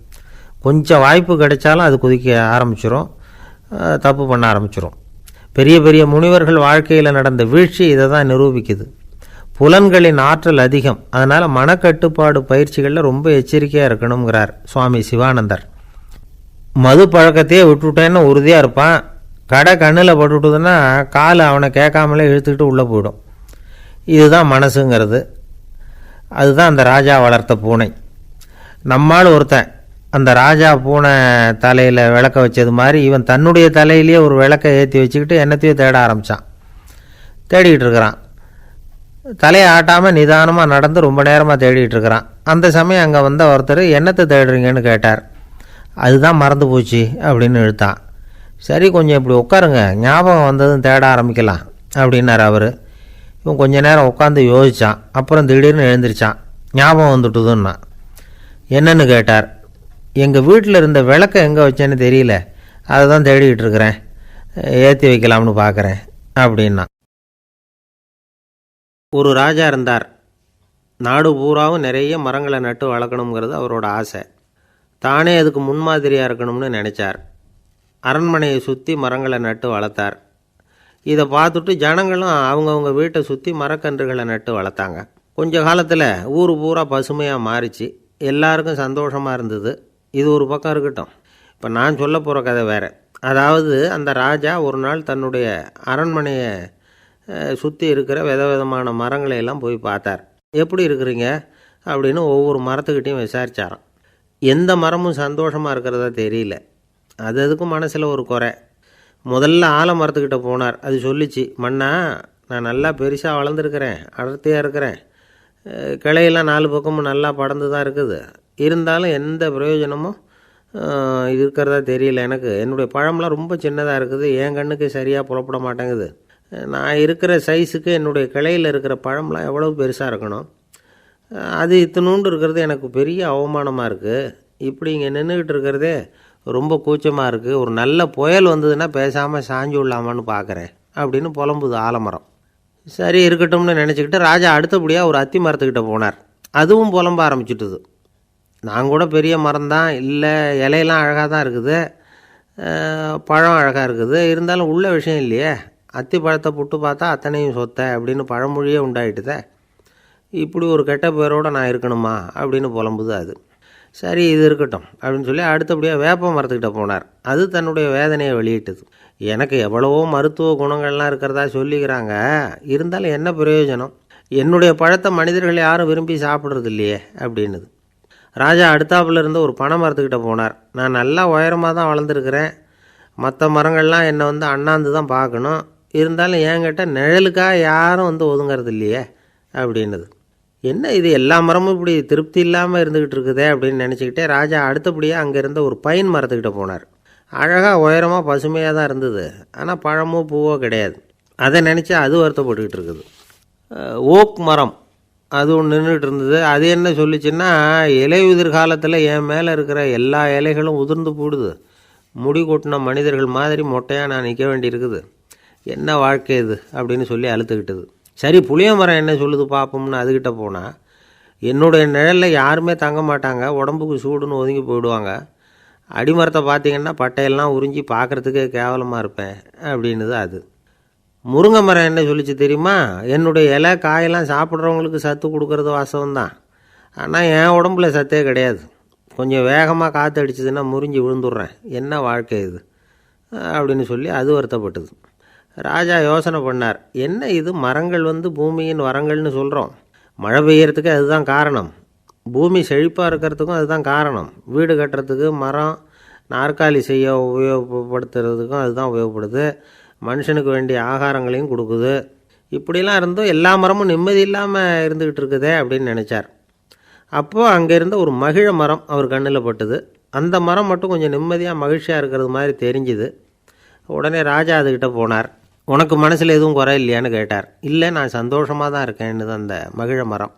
கொஞ்சம் வாய்ப்பு கிடைச்சாலும் அது குதிக்க ஆரம்பிச்சிடும், தப்பு பண்ண ஆரம்பிச்சிடும். பெரிய பெரிய முனிவர்கள் வாழ்க்கையில் நடந்த வீழ்ச்சி இதை தான் நிரூபிக்குது. புலன்களின் ஆற்றல் அதிகம். அதனால் மனக்கட்டுப்பாடு பயிற்சிகளில் ரொம்ப எச்சரிக்கையாக இருக்கணுங்கிறார் சுவாமி சிவானந்தர். மது பழக்கத்தையே விட்டுவிட்டேன்னு உறுதியாக இருப்பான். கடை கண்ணில் பட்டுவிட்டுதுன்னா கால் அவனை கேட்காமலே இழுத்துக்கிட்டு உள்ளே போயிடும். இதுதான் மனசுங்கிறது. அதுதான் அந்த ராஜா வளர்த்த பூனை. நம்மால் ஒருத்தன் அந்த ராஜா பூனை தலையில் விளக்க வச்சது மாதிரி இவன் தன்னுடைய தலையிலேயே ஒரு விளக்கை ஏற்றி வச்சுக்கிட்டு என்னத்தையோ தேட ஆரம்பித்தான். தேடிக்கிட்டு இருக்கிறான். தலையை ஆட்டாமல் நிதானமாக நடந்து ரொம்ப நேரமாக தேடிகிட்டு இருக்கிறான். அந்த சமயம் அங்கே வந்த ஒருத்தர், என்னத்தை தேடுறீங்கன்னு கேட்டார். அதுதான் மறந்து போச்சு அப்படின்னு இழுத்தான். சரி, கொஞ்சம் இப்படி உட்காருங்க, ஞாபகம் வந்ததும் தேட ஆரம்பிக்கலாம் அப்படின்னார் அவர். இவன் கொஞ்ச நேரம் உட்காந்து யோசித்தான். அப்புறம் திடீர்னு எழுந்திரிச்சான். ஞாபகம் வந்துட்டுதுன்னா. என்னன்னு கேட்டார். எங்கள் வீட்டில் இருந்த விளக்கை எங்கே வச்சேன்னு தெரியல, அதை தான் தேடிக்கிட்டு இருக்கிறேன், ஏற்றி வைக்கலாம்னு பார்க்குறேன் அப்படின்னா. ஒரு ராஜா இருந்தார். நாடு பூராவும் நிறைய மரங்களை நட்டு வளர்க்கணுங்கிறது அவரோட ஆசை. தானே அதுக்கு முன்மாதிரியாக இருக்கணும்னு நினச்சார். அரண்மனையை சுற்றி மரங்களை நட்டு வளர்த்தார். இதை பார்த்துட்டு ஜனங்களும் அவங்கவுங்க வீட்டை சுற்றி மரக்கன்றுகளை நட்டு வளர்த்தாங்க. கொஞ்ச காலத்தில் ஊர் பூரா பசுமையாக மாறிச்சு. எல்லாருக்கும் சந்தோஷமாக இருந்தது. இது ஒரு பக்கம் இருக்கட்டும். இப்போ நான் சொல்ல போகிற கதை வேறு. அதாவது அந்த ராஜா ஒரு நாள் தன்னுடைய அரண்மனையை சுற்றி இருக்கிற விதவிதமான மரங்களை எல்லாம் போய் பார்த்தார். எப்படி இருக்கிறீங்க அப்படின்னு ஒவ்வொரு மரத்துக்கிட்டையும் விசாரித்தாராம். எந்த மரமும் சந்தோஷமாக இருக்கிறதா தெரியல. அதுக்கும் மனசில் ஒரு குறை. முதல்ல ஆலமரத்துக்கிட்ட போனார். அது சொல்லிச்சு, மண்ணா, நான் நல்லா பெருசாக வளர்ந்துருக்கிறேன், அடர்த்தியாக இருக்கிறேன், கிளையெல்லாம் 4 பக்கமும் நல்லா படர்ந்து தான் இருக்குது, இருந்தாலும் எந்த பிரயோஜனமும் இருக்கிறதா தெரியல எனக்கு. என்னுடைய பழம்லாம் ரொம்ப சின்னதாக இருக்குது, என் கண்ணுக்கு சரியாக புலப்பட மாட்டேங்குது. நான் இருக்கிற சைஸுக்கு என்னுடைய கிளையில் இருக்கிற பழம்லாம் எவ்வளோ பெருசாக இருக்கணும், அது இத்தினூண்டு இருக்கிறது எனக்கு பெரிய அவமானமாக இருக்குது. இப்படி இங்கே நின்றுக்கிட்டு இருக்கிறதே ரொம்ப கூச்சமாக இருக்குது, ஒரு நல்ல புயல் வந்ததுன்னா பேசாமல் சாஞ்சு விடலாமான்னு பார்க்குறேன் அப்படின்னு புலம்புது ஆலமரம். சரி இருக்கட்டும்னு நினச்சிக்கிட்டு ராஜா அடுத்தபடியாக ஒரு அத்தி மரத்துக்கிட்ட போனார். அதுவும் புலம்ப ஆரம்பிச்சுட்டுது. நான் கூட பெரிய மரம் தான், இல்லை இலையெல்லாம் அழகாக தான் இருக்குது, பழம் அழகாக இருக்குது, இருந்தாலும் உள்ள விஷயம் இல்லையே, அத்தி பழத்தை புட்டு பார்த்தா அத்தனையும் சொத்தை அப்படின்னு பழமொழியே உண்டாயிட்டுதே, இப்படி ஒரு கெட்ட பேரோடு நான் இருக்கணுமா அப்படின்னு புலம்புது அது. சரி இது இருக்கட்டும் அப்படின்னு சொல்லி அடுத்தபடியாக வேப்ப மரத்துக்கிட்ட போனார். அது தன்னுடைய வேதனையை வெளியிட்டது. எனக்கு எவ்வளவோ மருத்துவ குணங்கள்லாம் இருக்கிறதா சொல்லிக்கிறாங்க, இருந்தாலும் என்ன பிரயோஜனம், என்னுடைய பழத்தை மனிதர்கள் யாரும் விரும்பி சாப்பிட்றது இல்லையே அப்படின்னுது. ராஜா அடுத்தாப்புல இருந்து ஒரு பனை மரத்துக்கிட்ட போனார். நான் நல்லா உயரமாக தான் வளர்ந்துருக்கிறேன், மற்ற மரங்கள்லாம் என்னை அண்ணாந்து தான் பார்க்கணும், இருந்தாலும் என்கிட்ட நிழலுக்காக யாரும் ஒதுங்கிறது இல்லையே அப்படின்னுது. என்ன இது எல்லா மரமும் இப்படி திருப்தி இல்லாமல் இருந்துக்கிட்டு இருக்குதே அப்படின்னு நினச்சிக்கிட்டே ராஜா அடுத்தபடியாக அங்கே இருந்த ஒரு பைன் மரத்துக்கிட்ட போனார். அழகாக உயரமாக பசுமையாக தான் இருந்தது, ஆனால் பழமோ பூவோ கிடையாது. அதை நினச்சி அது வருத்தப்பட்டுக்கிட்டு இருக்குது. ஓக் மரம் அது ஒன்று நின்றுட்டு இருந்தது. அது என்ன சொல்லிச்சுன்னா, இலை உதிர் காலத்தில் என் மேலே இருக்கிற எல்லா இலைகளும் உதிர்ந்து போடுது, முடி கொட்டின மனிதர்கள் மாதிரி மொட்டையாக நான் நிற்க வேண்டியிருக்குது, என்ன வாழ்க்கை இது அப்படின்னு சொல்லி அழுத்துக்கிட்டது. சரி புளிய மரம் என்ன சொல்லுது பார்ப்போம்னு அதுக்கிட்ட போனால், என்னுடைய நிழலில் யாருமே தங்க மாட்டாங்க, உடம்புக்கு சூடுன்னு ஒதுங்கி போயிடுவாங்க, அடிமரத்தை பார்த்திங்கன்னா பட்டையெல்லாம் உறிஞ்சி பார்க்குறதுக்கே கேவலமாக இருப்பேன் அப்படின்னுது அது. முருங்கை மரம் என்ன சொல்லிச்சு தெரியுமா, என்னுடைய இலை காயெல்லாம் சாப்பிட்றவங்களுக்கு சத்து கொடுக்கறது வாசவந்தான், ஆனால் என் உடம்புல சத்தே கிடையாது, கொஞ்சம் வேகமாக காற்று அடிச்சதுன்னா முறிஞ்சி விழுந்துடுறேன், என்ன வாழ்க்கை இது அப்படின்னு சொல்லி அது வருத்தப்பட்டது. ராஜா யோசனை பண்ணார், என்ன இது மரங்கள் பூமியின் வரங்கள்னு சொல்கிறோம், மழை பெய்யறதுக்கு அதுதான் காரணம், பூமி செழிப்பாக இருக்கிறதுக்கும் அதுதான் காரணம், வீடு கட்டுறதுக்கு மரம், நாற்காலி செய்ய உபயோகப்படுத்துறதுக்கும் அதுதான் உபயோகப்படுது, மனுஷனுக்கு வேண்டிய ஆகாரங்களையும் கொடுக்குது, இப்படிலாம் இருந்தும் எல்லா மரமும் நிம்மதி இல்லாமல் இருந்துக்கிட்டு இருக்குதே அப்படின்னு நினச்சார். அப்போது அங்கே இருந்த ஒரு மகிழ மரம் அவர் கண்ணில் பட்டுது. அந்த மரம் மட்டும் கொஞ்சம் நிம்மதியாக மகிழ்ச்சியாக இருக்கிறது மாதிரி தெரிஞ்சுது. உடனே ராஜா அதுக்கிட்ட போனார். உனக்கு மனசில் எதுவும் குறை இல்லையான்னு கேட்டார். இல்லை நான் சந்தோஷமாக தான் இருக்கேன்னு அந்த மகிழ மரம்.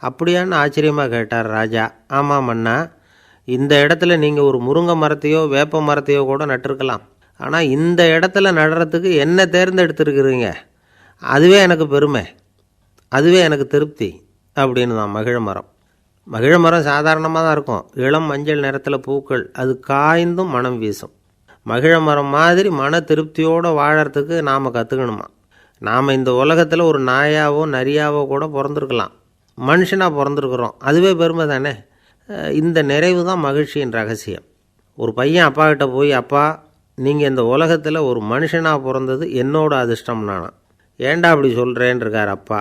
அப்படியான்னு ஆச்சரியமாக கேட்டார் ராஜா. ஆமாம் மன்னா, இந்த இடத்துல நீங்கள் ஒரு முருங்கை மரத்தையோ வேப்ப மரத்தையோ கூட நட்டிருக்கலாம், ஆனால் இந்த இடத்துல நடுறதுக்கு என்ன தேர்ந்தெடுத்துருக்குறீங்க, அதுவே எனக்கு பெருமை, அதுவே எனக்கு திருப்தி அப்படின்னு தான் மகிழ மரம். மகிழ மரம் சாதாரணமாக தான் இருக்கும், இளம் மஞ்சள் நிறத்தில் பூக்கள், அது காய்ந்தும் மனம் வீசும். மகிழ மரம் மாதிரி மன திருப்தியோடு வாழறதுக்கு நாம் கற்றுக்கணுமா. நாம் இந்த உலகத்தில் ஒரு நாயாவோ நரியாவோ கூட பிறந்திருக்கலாம், மனுஷனாக பிறந்திருக்கிறோம், அதுவே பெருமை தானே. இந்த நிறைவு தான் மகிழ்ச்சியின் ரகசியம். ஒரு பையன் அப்பா கிட்ட போய், அப்பா நீங்கள் இந்த உலகத்தில் ஒரு மனுஷனாக பிறந்தது என்னோட அதிர்ஷ்டம் நானா. ஏண்டா அப்படி சொல்கிறேன்னு இருக்கார் அப்பா.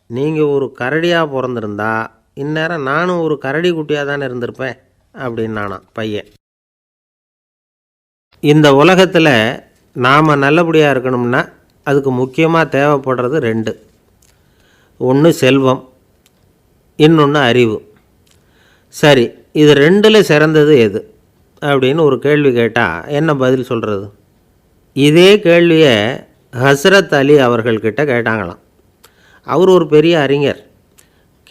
நீங்கள் ஒரு கரடியாக பிறந்திருந்தா இந்நேரம் நானும் ஒரு கரடி குட்டியாக தானே இருந்திருப்பேன் அப்படின்னு நானா பையன். இந்த உலகத்தில் நாம் நல்லபடியாக இருக்கணும்னா அதுக்கு முக்கியமாக தேவைப்படுறது ரெண்டு. ஒன்று செல்வம், இன்னொன்று அறிவு. சரி, இது ரெண்டில் சிறந்தது எது அப்படின்னு ஒரு கேள்வி கேட்டால் என்ன பதில் சொல்கிறது? இதே கேள்வியை ஹஸ்ரத் அலி அவர்கள்கிட்ட கேட்டாங்களாம். அவர் ஒரு பெரிய அறிஞர்.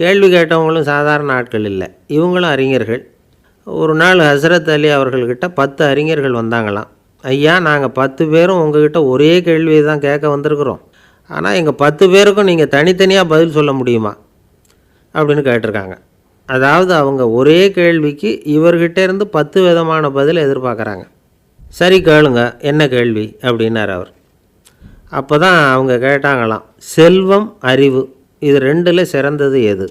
கேள்வி கேட்டவங்களும் சாதாரண ஆட்கள் இல்லை, இவங்களும் அறிஞர்கள். ஒரு நாள் ஹஸ்ரத் அலி அவர்கள்கிட்ட 10 அறிஞர்கள் வந்தாங்களாம். ஐயா, நாங்கள் 10 பேரும் உங்ககிட்ட ஒரே கேள்வியை தான் கேட்க வந்திருக்கிறோம், ஆனால் எங்கள் 10 பேருக்கும் நீங்கள் தனித்தனியாக பதில் சொல்ல முடியுமா அப்படின்னு கேட்டிருக்காங்க. அதாவது அவங்க ஒரே கேள்விக்கு இவர்கிட்ட இருந்து 10 விதமான பதில் எதிர்பார்க்குறாங்க. சரி கேளுங்க, என்ன கேள்வி அப்படின்னார் அவர். அப்போ தான் அவங்க கேட்டாங்களாம், செல்வம் அறிவு இது ரெண்டில் சிறந்தது எது,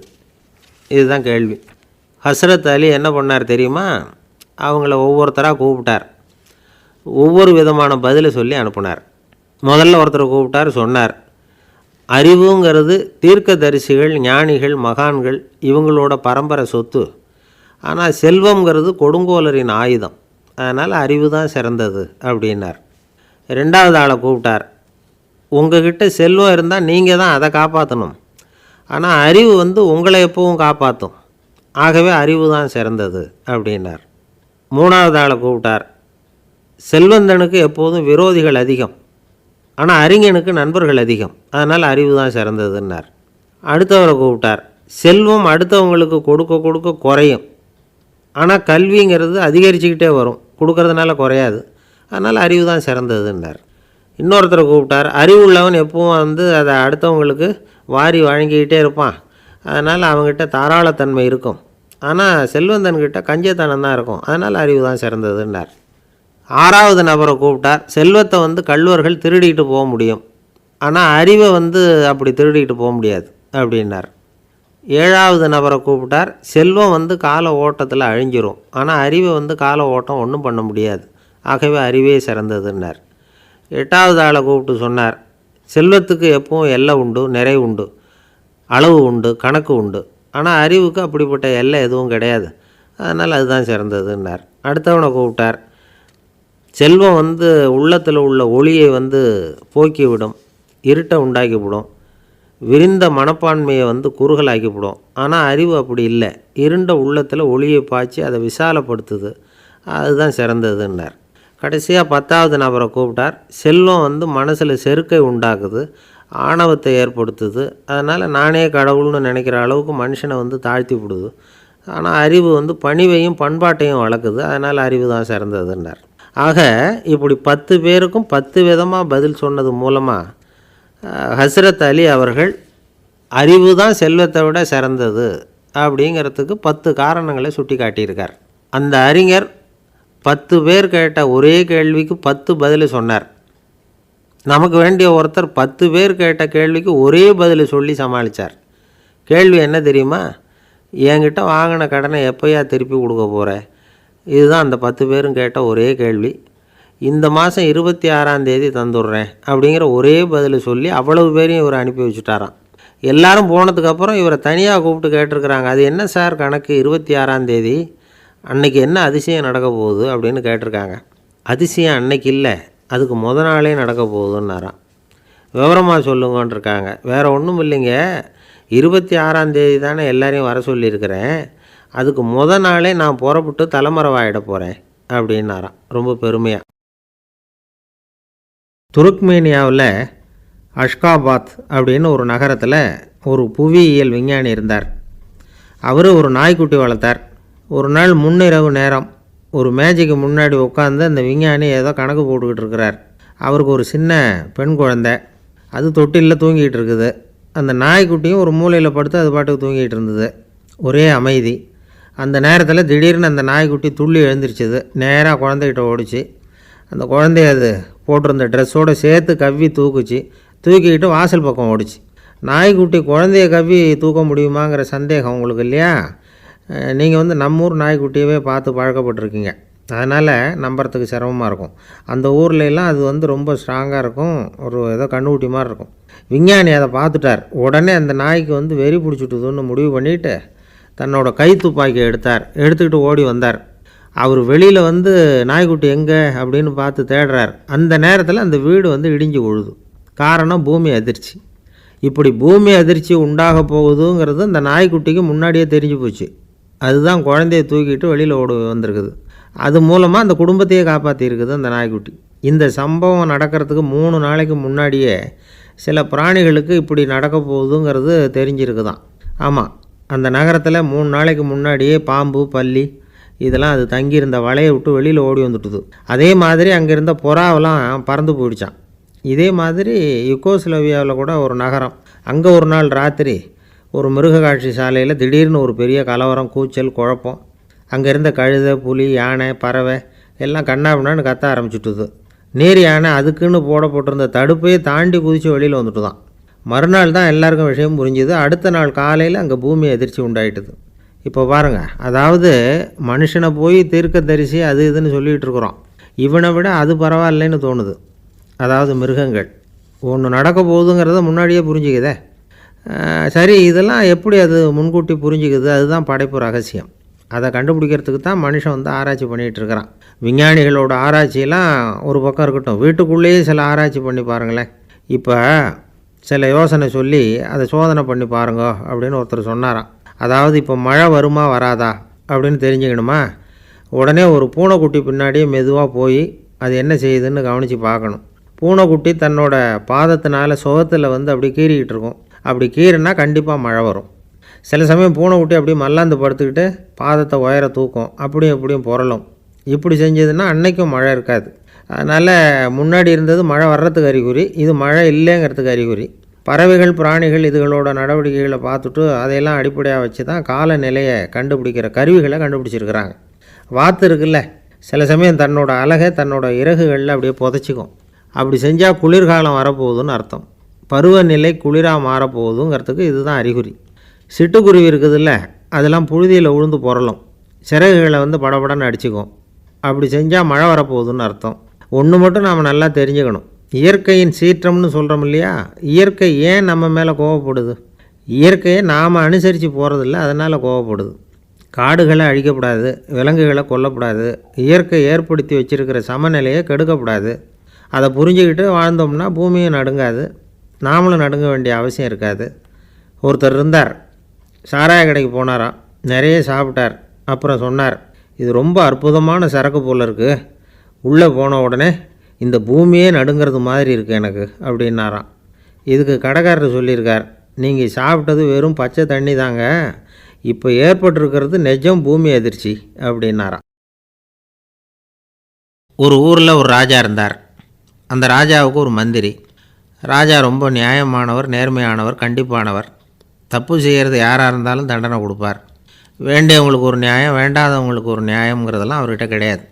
இதுதான் கேள்வி. ஹஸ்ரத் அலி என்ன பண்ணார் தெரியுமா, அவங்கள ஒவ்வொருத்தராக கூப்பிட்டார், ஒவ்வொரு விதமான பதிலை சொல்லி அனுப்புனார். முதல்ல ஒருத்தரை கூப்பிட்டார், சொன்னார், அறிவுங்கிறது தீர்க்கதரிசிகள், ஞானிகள், மகான்கள் இவங்களோட பரம்பரை சொத்து, ஆனால் செல்வங்கிறது கொடுங்கோலரின் ஆயுதம், அதனால் அறிவு தான் சிறந்தது அப்படின்னார். ரெண்டாவது ஆளை கூப்பிட்டார், உங்ககிட்ட செல்வம் இருந்தால் நீங்கள் தான் அதை காப்பாற்றணும், ஆனால் அறிவு உங்களை எப்பவும் காப்பாற்றும், ஆகவே அறிவு தான் சிறந்தது அப்படின்னார். மூணாவது ஆளை கூப்பிட்டார், செல்வந்தனுக்கு எப்போதும் விரோதிகள் அதிகம், ஆனால் அறிஞனுக்கு நண்பர்கள் அதிகம், அதனால் அறிவு தான் சிறந்ததுன்னார். அடுத்தவரை கூப்பிட்டார், செல்வம் அடுத்தவங்களுக்கு கொடுக்க கொடுக்க குறையும், ஆனால் கல்விங்கிறது அதிகரிச்சுக்கிட்டே வரும், கொடுக்கறதுனால குறையாது. அதனால் அறிவு தான் சிறந்ததுன்னார். இன்னொருத்தரை கூப்பிட்டார். அறிவுள்ளவன் எப்பவும் வந்து அதை அடுத்தவங்களுக்கு வாரி வழங்கிக்கிட்டே இருப்பான். அதனால் அவங்ககிட்ட தாராளத்தன்மை இருக்கும். ஆனால் செல்வந்தன்கிட்ட கஞ்சத்தனம் தான் இருக்கும். அதனால் அறிவு தான் சிறந்ததுன்னார். 6வது நபரை கூப்பிட்டார். செல்வத்தை வந்து கள்வர்கள் திருடிக்கிட்டு போக முடியும், ஆனால் அறிவை வந்து அப்படி திருடிக்கிட்டு போக முடியாது அப்படின்னார். 7வது நபரை கூப்பிட்டார். செல்வம் வந்து கால ஓட்டத்தில் அழிஞ்சிரும், ஆனால் அறிவை வந்து கால ஓட்டம் ஒன்றும் பண்ண முடியாது, ஆகவே அறிவே சிறந்ததுன்னார். 8வது ஆளை கூப்பிட்டு சொன்னார், செல்வத்துக்கு எப்பவும் எல்லை உண்டு, நிறை உண்டு, அளவு உண்டு, கணக்கு உண்டு, ஆனால் அறிவுக்கு அப்படிப்பட்ட எல்லை எதுவும் கிடையாது, அதனால் அதுதான் சிறந்ததுன்னார். அடுத்தவனை கூப்பிட்டார். செல்வம் வந்து உள்ளத்தில் உள்ள ஒளியை வந்து போக்கிவிடும், இருட்டை உண்டாக்கிவிடும், விரிந்த மனப்பான்மையை வந்து குறுகலாக்கிவிடும். ஆனால் அறிவு அப்படி இல்லை, இருண்ட உள்ளத்தில் ஒளியை பாய்ச்சி அதை விசாலப்படுத்துது, அதுதான் சிறந்ததுன்னார். கடைசியாக 10வது நபரை கூப்பிட்டார். செல்வம் வந்து மனசில் செருக்கை உண்டாக்குது, ஆணவத்தை ஏற்படுத்துது, அதனால் நானே கடவுள்னு நினைக்கிற அளவுக்கு மனுஷனை வந்து தாழ்த்தி விடுது. ஆனால் அறிவு வந்து பணிவையும் பண்பாட்டையும் வளர்க்குது, அதனால் அறிவு தான் சிறந்ததுன்னார். ஆக இப்படி 10 பேருக்கும் 10 விதமாக பதில் சொன்னது மூலமாக ஹஸ்ரத் அலி அவர்கள் அறிவு தான் செல்வத்தை விட சிறந்தது அப்படிங்கிறதுக்கு 10 காரணங்களை சுட்டி காட்டியிருக்கார். அந்த அறிஞர் 10 பேர் கேட்ட ஒரே கேள்விக்கு 10 பதில் சொன்னார். நமக்கு வேண்டிய ஒருத்தர் 10 பேர் கேட்ட கேள்விக்கு ஒரே பதில் சொல்லி சமாளித்தார். கேள்வி என்ன தெரியுமா? என்கிட்ட வாங்கின கடனை எப்போயா திருப்பி கொடுக்க போகிற? இதுதான் அந்த 10 பேரும் கேட்ட ஒரே கேள்வி. இந்த மாதம் 26ஆம் தேதி தந்துடுறேன் அப்படிங்கிற ஒரே பதில் சொல்லி அவ்வளவு பேரையும் இவர் அனுப்பி வச்சுட்டாராம். எல்லாரும் போனதுக்கப்புறம் இவரை தனியாக கூப்பிட்டு கேட்டிருக்கிறாங்க, அது என்ன சார் கணக்கு, 26ஆம் தேதி அன்னைக்கு என்ன அதிசயம் நடக்க போகுது அப்படின்னு கேட்டிருக்காங்க. அதிசயம் அன்னைக்கு இல்லை, அதுக்கு நாளே நடக்க போகுதுன்னாராம். விவரமாக சொல்லுங்கன்னு இருக்காங்க. வேறு ஒன்றும் இல்லைங்க, 26ஆம் தேதி தானே எல்லாரையும் வர சொல்லியிருக்கிறேன், அதுக்கு நாளே நான் புறப்பட்டு தலைமறைவாயிட போகிறேன் அப்படின்னாராம் ரொம்ப பெருமையாக. துருக்மேனியாவில் அஷ்காபாத் அப்படின்னு ஒரு நகரத்தில் ஒரு புவியியல் விஞ்ஞானி இருந்தார். அவர் ஒரு நாய்க்குட்டி வளர்த்தார். ஒரு நாள் முன்னிரவு நேரம் ஒரு மேஜைக்கு முன்னாடி உட்காந்து அந்த விஞ்ஞானி ஏதோ கணக்கு போட்டுக்கிட்டு இருக்கிறார். அவருக்கு ஒரு சின்ன பெண் குழந்தை, அது தொட்டிலில் தூங்கிட்டு இருக்குது. அந்த நாய்க்குட்டியும் ஒரு மூலையில் படுத்து அது பாட்டுக்கு தூங்கிட்டு இருந்தது. ஒரே அமைதி. அந்த நேரத்தில் திடீர்னு அந்த நாய்க்குட்டி துள்ளி எழுந்திரிச்சிது. நேராக குழந்தைகிட்ட ஓடிச்சு. அந்த குழந்தைய அது போட்டிருந்த ட்ரெஸ்ஸோடு சேர்த்து கவ்வி தூக்கிக்கிட்டு வாசல் பக்கம் ஓடிச்சு. நாய்க்குட்டி குழந்தைய கவ்வி தூக்க முடியுமாங்கிற சந்தேகம் உங்களுக்கு இல்லையா? நீங்கள் வந்து நம்ம ஊர் நாய்க்குட்டியவே பார்த்து பழக்கப்பட்டிருக்கீங்க, அதனால் நம்புறதுக்கு சிரமமாக இருக்கும். அந்த ஊர்லெலாம் அது வந்து ரொம்ப ஸ்ட்ராங்காக இருக்கும், ஒரு ஏதோ கண்ணுக்குட்டி மாதிரி இருக்கும். விஞ்ஞானி அதை பார்த்துட்டார். உடனே அந்த நாய்க்கு வந்து வெறி பிடிச்சிட்டுதுன்னு முடிவு பண்ணிவிட்டு தன்னோட கை துப்பாக்கி எடுத்துக்கிட்டு ஓடி வந்தார். அவர் வெளியில் வந்து நாய்க்குட்டி எங்கே அப்படின்னு பார்த்து தேடுறார். அந்த நேரத்தில் அந்த வீடு வந்து இடிஞ்சு விழுது. காரணம் பூமி அதிர்ச்சி. இப்படி பூமி அதிர்ச்சி உண்டாக போகுதுங்கிறது அந்த நாய்க்குட்டிக்கு முன்னாடியே தெரிஞ்சு போச்சு. அதுதான் குழந்தைய தூக்கிட்டு வெளியில் ஓடி வந்திருக்குது. அது மூலமாக அந்த குடும்பத்தையே காப்பாற்றிருக்குது அந்த நாய்க்குட்டி. இந்த சம்பவம் நடக்கிறதுக்கு 3 நாளைக்கு முன்னாடியே சில பிராணிகளுக்கு இப்படி நடக்க போகுதுங்கிறது தெரிஞ்சிருக்குதான். ஆமாம், அந்த நகரத்தில் 3 நாளைக்கு முன்னாடியே பாம்பு, பல்லி இதெல்லாம் அது தங்கியிருந்த வலையை விட்டு வெளியில் ஓடி வந்துட்டுது. அதே மாதிரி அங்கே இருந்த புறாவெல்லாம் பறந்து போயிடுச்சான். இதே மாதிரி யுகோஸ்லோவியாவில் கூட ஒரு நகரம், அங்கே ஒரு நாள் ராத்திரி ஒரு மிருக காட்சி சாலையில் திடீர்னு ஒரு பெரிய கலவரம், கூச்சல், குழப்பம். அங்கே இருந்த கழுதை, புலி, யானை, பறவை எல்லாம் கண்ணாபின்னான்னு கத்த ஆரம்பிச்சுட்டுது. நீர் யானை அதுக்குன்னு போடப்பட்டிருந்த தடுப்பையே தாண்டி குதித்து வெளியில் வந்துட்டு தான். மறுநாள் தான் எல்லாருக்கும் விஷயம் புரிஞ்சுது. அடுத்த நாள் காலையில் அங்கே பூமி அதிர்ச்சி உண்டாயிட்டுது. இப்போ பாருங்கள், அதாவது மனுஷனை போய் தீர்க்கதரிசி அது இதுன்னு சொல்லிகிட்டு இருக்கிறோம், இவனை விட அது பரவாயில்லைன்னு தோணுது. அதாவது மிருகங்கள் ஒன்று நடக்க போகுதுங்கிறத முன்னாடியே புரிஞ்சுக்குதே. சரி, இதெல்லாம் எப்படி அது முன்கூட்டி புரிஞ்சுக்குது? அதுதான் படைப்பு ரகசியம். அதை கண்டுபிடிக்கிறதுக்கு தான் மனுஷன் வந்து ஆராய்ச்சி பண்ணிகிட்டு இருக்கிறான். விஞ்ஞானிகளோட ஆராய்ச்சியெல்லாம் ஒரு பக்கம் இருக்கட்டும், வீட்டுக்குள்ளேயே சில ஆராய்ச்சி பண்ணி பாருங்களேன். இப்போ சில யோசனை சொல்லி அதை சோதனை பண்ணி பாருங்க அப்படின்னு ஒருத்தர் சொன்னாராம். அதாவது இப்போ மழை வருமா வராதா அப்படின்னு தெரிஞ்சுக்கணுமா, உடனே ஒரு பூனைக்குட்டி பின்னாடியே மெதுவாக போய் அது என்ன செய்யுதுன்னு கவனித்து பார்க்கணும். பூனைக்குட்டி தன்னோட பாதத்தினால் சுகத்தில் வந்து அப்படி கீறிக்கிட்டு இருக்கும். அப்படி கீறினா கண்டிப்பாக மழை வரும். சில சமயம் பூனைக்குட்டி அப்படியே மல்லாந்து படுத்துக்கிட்டு பாதத்தை உயர தூக்கும், அப்படியும் எப்படியும் புரளும். இப்படி செஞ்சதுன்னா அன்னைக்கும் மழை இருக்காது. அதனால் முன்னாடி இருந்தது மழை வர்றதுக்கு அறிகுறி, இது மழை இல்லைங்கிறதுக்கு அறிகுறி. பறவைகள் பிராணிகள் இதுகளோட நடவடிக்கைகளை பார்த்துட்டு அதையெல்லாம் அடிப்படையாக வச்சு தான் காலநிலையை கண்டுபிடிக்கிற கருவிகளை கண்டுபிடிச்சிருக்கிறாங்க. வாத்து இருக்குல்ல, சில சமயம் தன்னோட அழகை தன்னோட இறகுகளில் அப்படியே புதைச்சிக்கும். அப்படி செஞ்சால் குளிர்காலம் வரப்போகுதுன்னு அர்த்தம். பருவநிலை குளிராக மாறப்போகுதுங்கிறதுக்கு இதுதான் அறிகுறி. சிட்டுக்குருவி இருக்குதுல்ல, அதெல்லாம் புழுதியில் உழுந்து புரளும், சிறகுகளை படபடன்னு அடிச்சுக்கும். அப்படி செஞ்சால் மழை வரப்போகுதுன்னு அர்த்தம். ஒன்று மட்டும் நாம் நல்லா தெரிஞ்சுக்கணும், இயற்கையின் சீற்றம்னு சொல்கிறோம் இல்லையா, இயற்கை ஏன் நம்ம மேலே கோவப்படுது? இயற்கையை நாம் அனுசரித்து போகிறதில்ல, அதனால் கோவப்படுது. காடுகளை அழிக்கப்படாது, விலங்குகளை கொல்லக்கூடாது, இயற்கை ஏற்படுத்தி வச்சுருக்கிற சமநிலையை கெடுக்கக்கூடாது. அதை புரிஞ்சுக்கிட்டு வாழ்ந்தோம்னா பூமியும் நடுங்காது, நாமளும் நடுங்க வேண்டிய அவசியம் இருக்காது. ஒருத்தர் இருந்தார், சாராய கடைக்கு போனாராம், நிறைய சாப்பிட்டார். அப்புறம் சொன்னார், இது ரொம்ப அற்புதமான சரக்கு போல் இருக்குது, உள்ளே போன உடனே இந்த பூமியே நடுங்கிறது மாதிரி இருக்குது எனக்கு அப்படின்னாராம். இதுக்கு கடைக்காரர் சொல்லியிருக்கார், நீங்கள் சாப்பிட்டது வெறும் பச்சை தண்ணி தாங்க, இப்போ ஏற்பட்டிருக்கிறது நிஜம் பூமி அதிர்ச்சி அப்படின்னாராம். ஒரு ஊரில் ஒரு ராஜா இருந்தார். அந்த ராஜாவுக்கு ஒரு மந்திரி. ராஜா ரொம்ப நியாயமானவர், நேர்மையானவர், கண்டிப்பானவர். தப்பு செய்கிறது யாராக இருந்தாலும் தண்டனை கொடுப்பார். வேண்டியவங்களுக்கு ஒரு நியாயம், வேண்டாதவங்களுக்கு ஒரு நியாயங்கிறதெல்லாம் அவர்கிட்ட கிடையாது.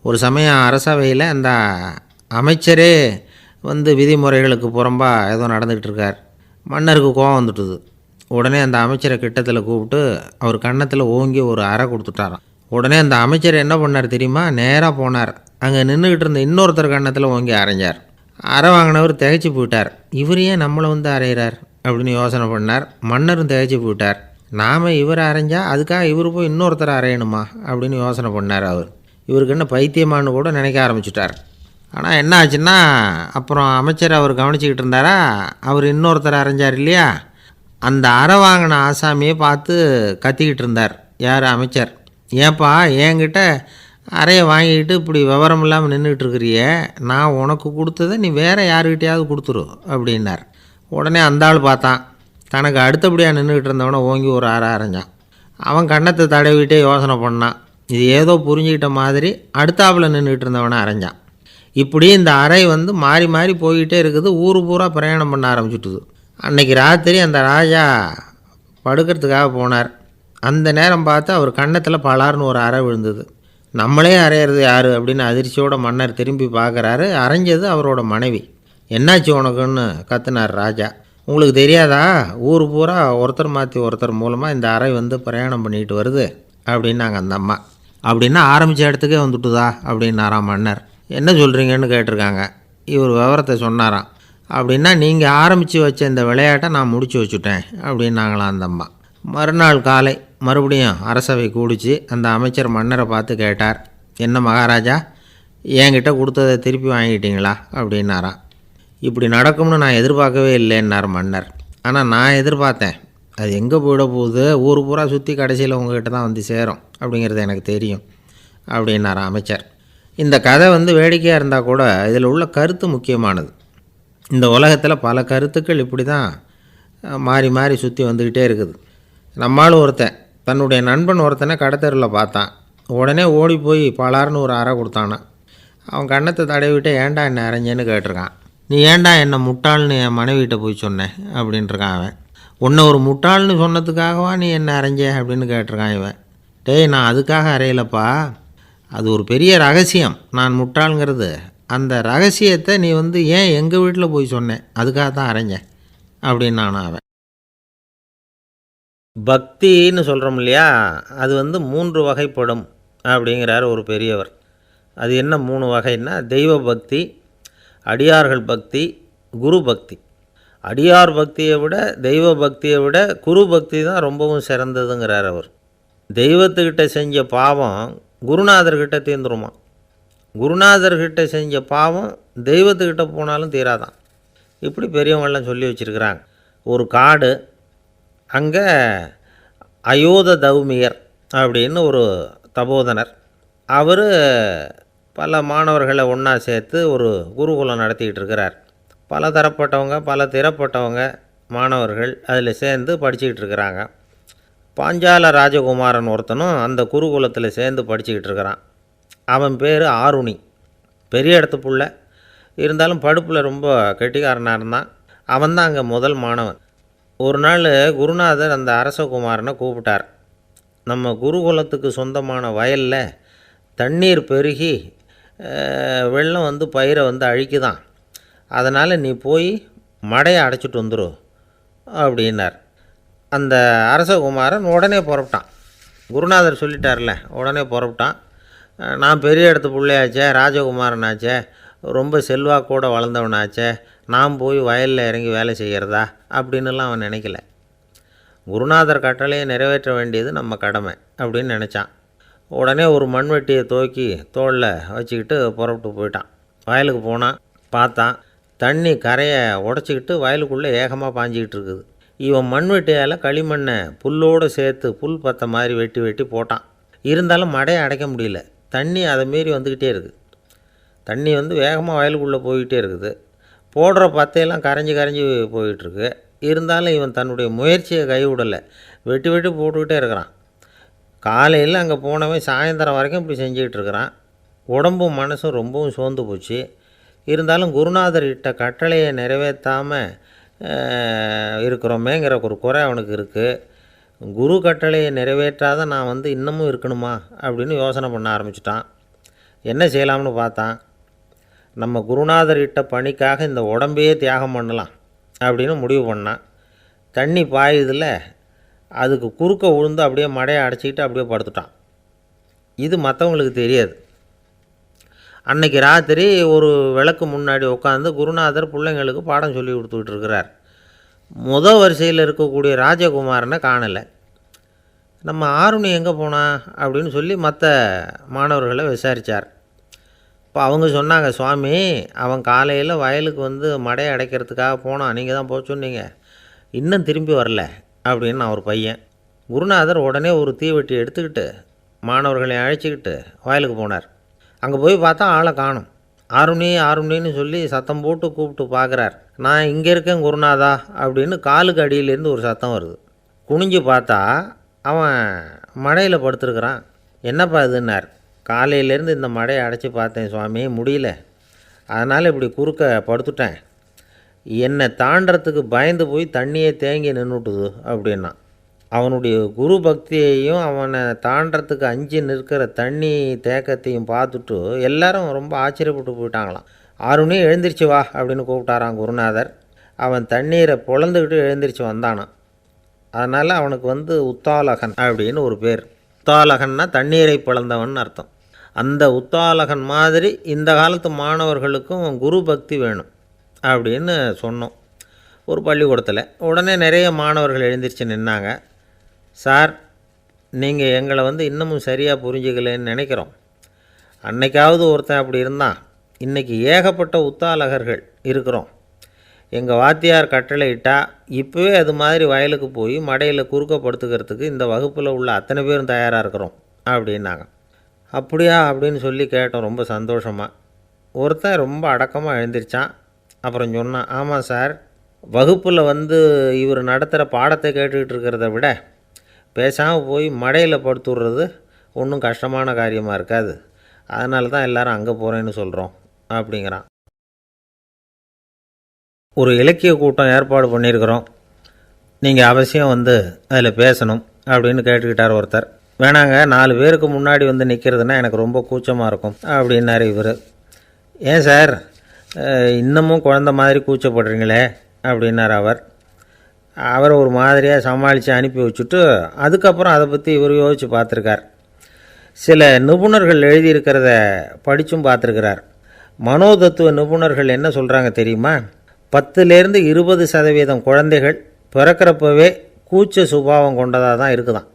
ஒரு சமயம் அரசவையில் அந்த அமைச்சரே விதிமுறைகளுக்கு புறம்பாக ஏதோ நடந்துக்கிட்டு இருக்கார். மன்னருக்கு கோபம் வந்துட்டுது. உடனே அந்த அமைச்சரை கிட்டத்தில் கூப்பிட்டு அவர் கன்னத்தில் ஓங்கி ஒரு அறை கொடுத்துட்டாராம். உடனே அந்த அமைச்சர் என்ன பண்ணார் தெரியுமா, நேராக போனார், அங்கே நின்றுக்கிட்டு இருந்த இன்னொருத்தர் கன்னத்தில் ஓங்கி அரைஞ்சார். அறை வாங்கினவர் திகைச்சு போயிட்டார். இவர் ஏன் நம்மளை அரைகிறார் அப்படின்னு யோசனை பண்ணார். மன்னரும் திகைச்சு போயிட்டார். நாம் இவரை அரைஞ்சா அதுக்காக இவர் போய் இன்னொருத்தரை அரையணுமா அப்படின்னு யோசனை பண்ணார். இவருக்கு என்ன பைத்தியமானு கூட நினைக்க ஆரம்பிச்சிட்டார். ஆனால் என்ன ஆச்சுன்னா, அப்புறம் அமைச்சர் அவர் கவனிச்சிக்கிட்டு இருந்தாரா, அவர் இன்னொருத்தரை அரைஞ்சார் இல்லையா, அந்த அறை வாங்கின ஆசாமியை பார்த்து கத்திக்கிட்டு இருந்தார். யார்? அமைச்சர். ஏன்பா என்கிட்ட அறையை வாங்கிக்கிட்டு இப்படி விவரம் இல்லாமல் நின்றுட்டு இருக்கிறியே, நான் உனக்கு கொடுத்ததை நீ வேறு யாருக்கிட்டையாவது கொடுத்துரு அப்படின்னார். உடனே அந்த ஆள் பார்த்தான், தனக்கு அடுத்தபடியாக நின்றுக்கிட்டு இருந்தவனை ஓங்கி ஒரு அறை அரைஞ்சான். அவன் கன்னத்தை தடவிட்டே யோசனை பண்ணான். இது ஏதோ புரிஞ்சுக்கிட்ட மாதிரி அடுத்தாப்பில் நின்றுக்கிட்டு இருந்தவனை அரைஞ்சான். இப்படி இந்த அறை மாறி மாறி போய்கிட்டே இருக்குது. ஊர் பூரா பிரயாணம் பண்ண ஆரம்பிச்சுட்டுது. அன்றைக்கி ராத்திரி அந்த ராஜா படுக்கிறதுக்காக போனார். அந்த நேரம் பார்த்து அவர் கன்னத்தில் பலார்னு ஒரு அறை விழுந்தது. நம்மளே அரையிறது யார் அப்படின்னு அதிர்ச்சியோட மன்னர் திரும்பி பார்க்குறாரு. அரைஞ்சது அவரோட மனைவி. என்னாச்சு உனக்குன்னு கத்துனார் ராஜா. உங்களுக்கு தெரியாதா, ஊர் பூரா ஒருத்தர் மாற்றி ஒருத்தர் மூலமாக இந்த அறை பிரயாணம் பண்ணிக்கிட்டு வருது அப்படின்னாங்க அந்த அம்மா. அப்படின்னா ஆரம்பித்த இடத்துக்கே வந்துட்டுதா அப்படின்னாராம் மன்னர். என்ன சொல்கிறீங்கன்னு கேட்டிருக்காங்க. இவர் விவரத்தை சொன்னாராம். அப்படின்னா நீங்கள் ஆரம்பித்து வச்ச இந்த விளையாட்டை நான் முடிச்சு வச்சுட்டேன் அப்படின்னாங்களாம் அந்த அம்மா. மறுநாள் காலை மறுபடியும் அரசவை கூடிச்சு அந்த அமைச்சர் மன்னரை பார்த்து கேட்டார், என்ன மகாராஜா, என்கிட்ட கொடுத்ததை திருப்பி வாங்கிட்டீங்களா அப்படின்னாராம். இப்படி நடக்கும்னு நான் எதிர்பார்க்கவே இல்லைன்னார் மன்னர். ஆனால் நான் எதிர்பார்த்தேன், அது எங்கே போயிட போகுது, ஊர் பூரா சுற்றி கடைசியில் உங்ககிட்ட தான் சேரும் அப்படிங்கிறது எனக்கு தெரியும் அப்படின்னார் அமைச்சர். இந்த கதை வேடிக்கையாக இருந்தால் கூட இதில் உள்ள கருத்து முக்கியமானது. இந்த உலகத்தில் பல கருத்துக்கள் இப்படி தான் மாறி மாறி சுற்றி வந்துக்கிட்டே இருக்குது. நம்மளும் ஒருத்தன் தன்னுடைய நண்பன் ஒருத்தனை கடத்தெருவில் பார்த்தான். உடனே ஓடி போய் பலார்னு ஒரு அறை கொடுத்தானா. அவன் கன்னத்தை தடவிட்டு ஏன்டா என்னை அரைஞ்சேன்னு கேட்டிருக்கான். நீ ஏன்டா என்னை முட்டாள்னு என் மனைவிட்ட போய் சொன்னேன் அப்படின்ட்டுருக்கான் அவன். உன்னை ஒரு முட்டாள்னு சொன்னதுக்காகவா நீ என்னை அரைஞ்ச அப்படின்னு கேட்டிருக்கான் இவன். டேய், நான் அதுக்காக அறையலப்பா, அது ஒரு பெரிய ரகசியம் நான் முட்டாளுங்கிறது. அந்த ரகசியத்தை நீ ஏன் எங்கள் வீட்டில் போய் சொன்னேன், அதுக்காக தான் அரைஞ்சேன் அப்படின்னு நானும் அவன். பக்தின்னு சொல்கிறோம் இல்லையா, அது 3 வகைப்படும் அப்படிங்கிறார் ஒரு பெரியவர். அது என்ன 3 வகைன்னா, தெய்வ பக்தி, அடியார்கள் பக்தி, குரு பக்தி. அடியார் பக்தியை விட தெய்வ பக்தியை விட குரு பக்தி தான் ரொம்பவும் சிறந்ததுங்கிறார் அவர். தெய்வத்துக்கிட்ட செஞ்ச பாவம் குருநாதர்கிட்ட தீர்ந்துருமா, குருநாதர்கிட்ட செஞ்ச பாவம் தெய்வத்துக்கிட்ட போனாலும் தீராதான். இப்படி பெரியவங்கள்லாம் சொல்லி வச்சுருக்கிறாங்க. ஒரு காடு, அங்கே அயோத தௌமியர் அப்படின்னு ஒரு தபோதனர். அவர் பல மாணவர்களை ஒன்றா சேர்த்து ஒரு குருகுலம் நடத்திக்கிட்டு இருக்கிறார். பல தரப்பட்டவங்க பல திறப்பட்டவங்க மாணவர்கள் அதில் சேர்ந்து படிச்சுக்கிட்டு இருக்கிறாங்க. பாஞ்சால ராஜகுமாரன் ஒருத்தனும் அந்த குருகுலத்தில் சேர்ந்து படிச்சுக்கிட்டு இருக்கிறான். அவன் பேர் ஆருணி. பெரிய இடத்து புள்ள, இருந்தாலும் படுப்பில் ரொம்ப கெட்டிக்காரனாக இருந்தான். அவன் தான் அங்கே முதல் மாணவன். ஒரு நாள் குருநாதர் அந்த அரசகுமாரனை கூப்பிட்டார். நம்ம குருகுலத்துக்கு சொந்தமான வயலில் தண்ணீர் பெருகி வெள்ளம் வந்து பயிரை வந்து அழிக்குதான், அதனால் நீ போய் மடையை அடைச்சிட்டு வந்துரு அப்படின்னார். அந்த அரசகுமாரன் உடனே புறப்பட்டான். குருநாதர் சொல்லிட்டார்ல, உடனே புறப்பட்டான். நான் பெரிய இடத்து பிள்ளையாச்சே, ராஜகுமாரனாச்சே, ரொம்ப செல்வாக்கோடு வளர்ந்தவனாச்சே, நான் போய் வயலில் இறங்கி வேலை செய்கிறதா அப்படின்னுலாம் அவன் நினைக்கல. குருநாதர் கட்டளையை நிறைவேற்ற வேண்டியது நம்ம கடமை அப்படின்னு நினச்சான். உடனே ஒரு மண்வெட்டியை தூக்கி தோளில் வச்சுக்கிட்டு புறப்பட்டு போயிட்டான். வயலுக்கு போனான். பார்த்தான், தண்ணி கரையை உடச்சிக்கிட்டு வயலுக்குள்ளே ஏகமாக பாஞ்சிக்கிட்டு இருக்குது. இவன் மண்வெட்டியால் களிமண்ணை புல்லோடு சேர்த்து புல் பற்ற மாதிரி வெட்டி வெட்டி போட்டான். இருந்தாலும் மடையை அடைக்க முடியல. தண்ணி அதை மீறி வந்துக்கிட்டே இருக்குது. தண்ணி வந்து வேகமாக வயலுக்குள்ளே போய்கிட்டே இருக்குது. போடுற பத்தையெல்லாம் கரைஞ்சி கரைஞ்சி போயிட்டுருக்கு. இருந்தாலும் இவன் தன்னுடைய முயற்சியை கைவிடலை. வெட்டி வெட்டி போட்டுக்கிட்டே இருக்கிறான். காலையில் அங்கே போனவன் சாயந்தரம் வரைக்கும் இப்படி செஞ்சுக்கிட்டு இருக்கிறான். உடம்பும் மனசும் ரொம்பவும் சோர்ந்து போச்சு. இருந்தாலும் குருநாதர் இட்ட கட்டளையை நிறைவேற்றாமல் இருக்கிறோமேங்கிற ஒரு குறை அவனுக்கு இருக்குது. குரு கட்டளையை நிறைவேற்றாத நான் வந்து இன்னமும் இருக்கணுமா அப்படின்னு யோசனை பண்ண ஆரம்பிச்சிட்டான். என்ன செய்யலாம்னு பார்த்தான். நம்ம குருநாதர் இட்ட பணிக்காக இந்த உடம்பையே தியாகம் பண்ணலாம் அப்படின்னு முடிவு பண்ணான். தண்ணி பாயுதில் அதுக்கு குறுக்க விழுந்து அப்படியே மடையை அடைச்சிக்கிட்டு அப்படியே படுத்துட்டான். இது மற்றவங்களுக்கு தெரியாது. அன்னைக்கு ராத்திரி ஒரு விளக்கு முன்னாடி உட்காந்து குருநாதர் பிள்ளைங்களுக்கு பாடம் சொல்லி கொடுத்துக்கிட்டு இருக்கிறார். வரிசையில் இருக்கக்கூடிய ராஜகுமாரனை காணலை. நம்ம ஆருணி எங்கே போனா அப்படின்னு சொல்லி மற்ற மாணவர்களை விசாரித்தார். இப்போ அவங்க சொன்னாங்க, சுவாமி அவன் காலையில் வயலுக்கு வந்து மடையை அடைக்கிறதுக்காக போனான், நீங்கள் தான் போக சொன்னீங்க, இன்னும் திரும்பி வரல அப்படின்னு அவர் பையன். குருநாதர் உடனே ஒரு தீவெட்டி எடுத்துக்கிட்டு மாணவர்களை அழைச்சிக்கிட்டு வயலுக்கு போனார். அங்கே போய் பார்த்தா ஆளை காணும். ஆருணி ஆருணின்னு சொல்லி சத்தம் போட்டு கூப்பிட்டு பார்க்குறார். நான் இங்கே இருக்கேன் குருநாதா அப்படின்னு காலுக்கு அடியிலேருந்து ஒரு சத்தம் வருது. குனிஞ்சு பார்த்தா அவன் மடையில் படுத்துருக்குறான். என்னப்பா இதுன்னார். காலையிலேருந்து இந்த மடையை அடைச்சி பார்த்தேன் சுவாமி, முடியல, அதனால் இப்படி குறுக்க படுத்துட்டேன். என்னை தாண்டறதுக்கு பயந்து போய் தண்ணியே தேங்கி நின்றுட்டுது அப்படின்னா. அவனுடைய குரு பக்தியையும் அவனை தாண்டறதுக்கு அஞ்சு நிற்கிற தண்ணி தேக்கத்தையும் பார்த்துட்டு எல்லாரும் ரொம்ப ஆச்சரியப்பட்டு போயிட்டாங்களாம். ஆருணி எழுந்திரிச்சு வா அப்படின்னு கூப்பிட்டாரான் குருநாதர். அவன் தண்ணீரை பொழந்துக்கிட்டு எழுந்திரிச்சு வந்தானான். அதனால் அவனுக்கு வந்து உத்தாலகன் அப்படின்னு ஒரு பேர். உத்தாலகன்னா தண்ணீரை பிளந்தவன் அர்த்தம். அந்த உத்தாலகன் மாதிரி இந்த காலத்து மாணவர்களுக்கும் குரு பக்தி வேணும் அப்படின்னு சொன்னோம் ஒரு பள்ளிக்கூடத்தில். உடனே நிறைய மாணவர்கள் எழுந்திரிச்சு நின்னாங்க. சார், நீங்கள் எங்களை வந்து இன்னமும் சரியாக புரிஞ்சுக்கலன்னு நினைக்கிறோம். அன்னைக்காவது ஒருத்தன் அப்படி இருந்தான், இன்றைக்கி ஏகப்பட்ட உத்தாலகர்கள் இருக்கிறோம். எங்கள் வாத்தியார் கட்டளை இட்டால் இப்போவே அது மாதிரி வயலுக்கு போய் மடையில் குறுக்கப்படுத்துக்கிறதுக்கு இந்த வகுப்பில் உள்ள அத்தனை பேரும் தயாராக இருக்கிறோம் அப்படின்னாங்க. அப்படியா அப்படின்னு சொல்லி கேட்டோம் ரொம்ப சந்தோஷமாக. ஒருத்தன் ரொம்ப அடக்கமாக எழுந்திரிச்சான். அப்புறம் சொன்னான், ஆமாம் சார், வகுப்பில் வந்து இவர் நடத்துகிற பாடத்தை கேட்டுக்கிட்டு இருக்கிறத விட பேசாமல் போய் மடையில் படுத்துடுறது ஒன்றும் கஷ்டமான காரியமாக இருக்காது, அதனால தான் எல்லோரும் அங்கே போகிறேன்னு சொல்கிறோம் அப்படிங்கிறான். ஒரு இலக்கிய கூட்டம் ஏற்பாடு பண்ணியிருக்கிறோம், நீங்கள் அவசியம் வந்து அதில் பேசணும் அப்படின்னு கேட்டுக்கிட்டார் ஒருத்தர். வேணாங்க, 4 பேருக்கு முன்னாடி வந்து நிற்கிறதுனா எனக்கு ரொம்ப கூச்சமாக இருக்கும் அப்படின்னாரு இவர். ஏன் சார் இன்னமும் குழந்த மாதிரி கூச்சப்படுறீங்களே அப்படின்னார் அவர். அவரை ஒரு மாதிரியாக சமாளித்து அனுப்பி வச்சுட்டு அதுக்கப்புறம் அதை பற்றி இவர் யோசித்து பார்த்துருக்கார். சில நிபுணர்கள் எழுதியிருக்கிறத படித்தும் பார்த்துருக்கிறார். மனோதத்துவ நிபுணர்கள் என்ன சொல்கிறாங்க தெரியுமா? 10-20% குழந்தைகள் பிறக்கிறப்பவே கூச்ச சுபாவம் கொண்டதாக தான் இருக்குதான்.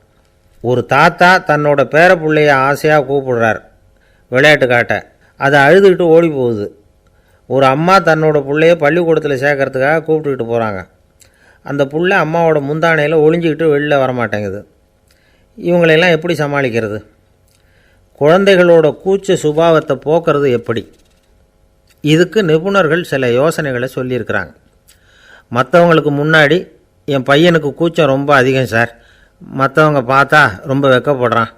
ஒரு தாத்தா தன்னோட பேர பிள்ளைய ஆசையாக கூப்பிடுறார் விளையாட்டு காட்ட, அதை அழுதுகிட்டு ஓடி போகுது. ஒரு அம்மா தன்னோட பிள்ளைய பள்ளிக்கூடத்தில் சேர்க்கறதுக்காக கூப்பிட்டுக்கிட்டு போகிறாங்க. அந்த புள்ள அம்மாவோட முந்தானையில் ஒளிஞ்சிக்கிட்டு வெளில வரமாட்டேங்குது. இவங்களெல்லாம் எப்படி சமாளிக்கிறது? குழந்தைகளோட கூச்ச சுபாவத்தை போக்குறது எப்படி? இதுக்கு நிபுணர்கள் சில யோசனைகளை சொல்லியிருக்கிறாங்க. மற்றவங்களுக்கு முன்னாடி என் பையனுக்கு கூச்சம் ரொம்ப அதிகம் சார், மற்றவங்க பார்த்தா ரொம்ப வெக்கப்படுறான்,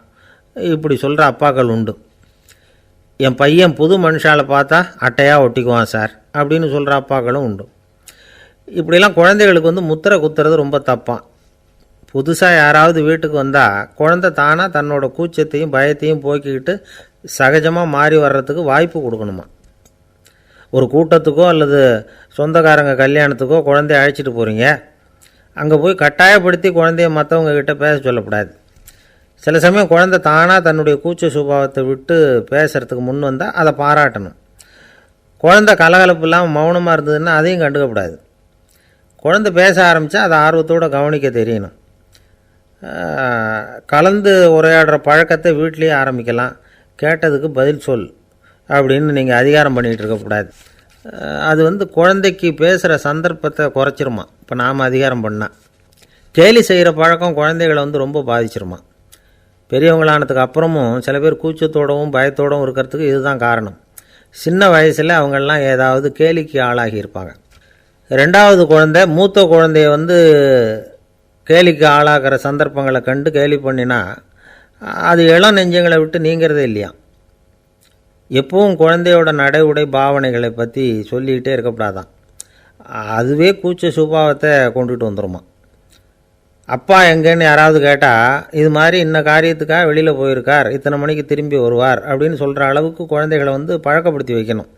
இப்படி சொல்கிற அப்பாக்கள் உண்டு. என் பையன் புது மனுஷாலை பார்த்தா அட்டையாக ஒட்டிக்குவான் சார் அப்படின்னு சொல்கிற அப்பாக்களும் உண்டு. இப்படிலாம் குழந்தைகளுக்கு முத்திரை குத்துறது ரொம்ப தப்பான். புதுசாக யாராவது வீட்டுக்கு வந்தால் குழந்தை தானாக தன்னோட கூச்சத்தையும் பயத்தையும் போக்கிக்கிட்டு சகஜமாக மாறி வர்றதுக்கு வாய்ப்பு கொடுக்கணுமா. ஒரு கூட்டத்துக்கோ அல்லது சொந்தக்காரங்க கல்யாணத்துக்கோ குழந்தைய அழைச்சிட்டு போகிறீங்க, அங்கே போய் கட்டாயப்படுத்தி குழந்தைய மற்றவங்க கிட்ட பேச சொல்லக்கூடாது. சில சமயம் குழந்தை தானாக தன்னுடைய கூச்ச சுபாவத்தை விட்டு பேசுகிறதுக்கு முன் வந்தால் அதை பாராட்டணும். குழந்தை கலகலப்பு இல்லாமல் மௌனமாக இருந்ததுன்னா அதையும் கண்டுக்கக்கூடாது. குழந்தை பேச ஆரம்பித்தா அதை ஆர்வத்தோடு கவனிக்க தெரியணும். கலந்து உரையாடுற பழக்கத்தை வீட்லேயே ஆரம்பிக்கலாம். கேட்டதுக்கு பதில் சொல் அப்படின்னு நீங்கள் அதிகாரம் பண்ணிகிட்டு இருக்கக்கூடாது. அது குழந்தைக்கு பேசுகிற சந்தர்ப்பத்தை குறைச்சிருமா. இப்போ நாம் அதிகாரம் பண்ணால் கேலி செய்கிற பழக்கம் குழந்தைகளை ரொம்ப பாதிச்சிருமா. பெரியவங்களானதுக்கு அப்புறமும் சில பேர் கூச்சத்தோடவும் பயத்தோடவும் இருக்கிறதுக்கு இதுதான் காரணம். சின்ன வயசில் அவங்கெல்லாம் ஏதாவது கேலிக்கு ஆளாகி இருப்பாங்க. ரெண்டாவது குழந்தை மூத்த குழந்தைய கேலிக்கு ஆளாகிற சந்தர்ப்பங்களை கண்டு கேலி பண்ணினா அது இளம் நெஞ்சங்களை விட்டு நீங்கிறதே இல்லையா. எப்பவும் குழந்தையோட நடை உடை பாவனைகளை பற்றி சொல்லிக்கிட்டே இருக்கக்கூடாதான். அதுவே கூச்ச சுபாவத்தை கொண்டுட்டு வந்துடுமா. அப்பா எங்கேன்னு யாராவது கேட்டால் இது மாதிரி இன்ன காரியத்துக்காக வெளியில் போயிருக்கார், இத்தனை மணிக்கு திரும்பி வருவார் அப்படின்னு சொல்கிற அளவுக்கு குழந்தைகளை பழக்கப்படுத்தி வைக்கணும்.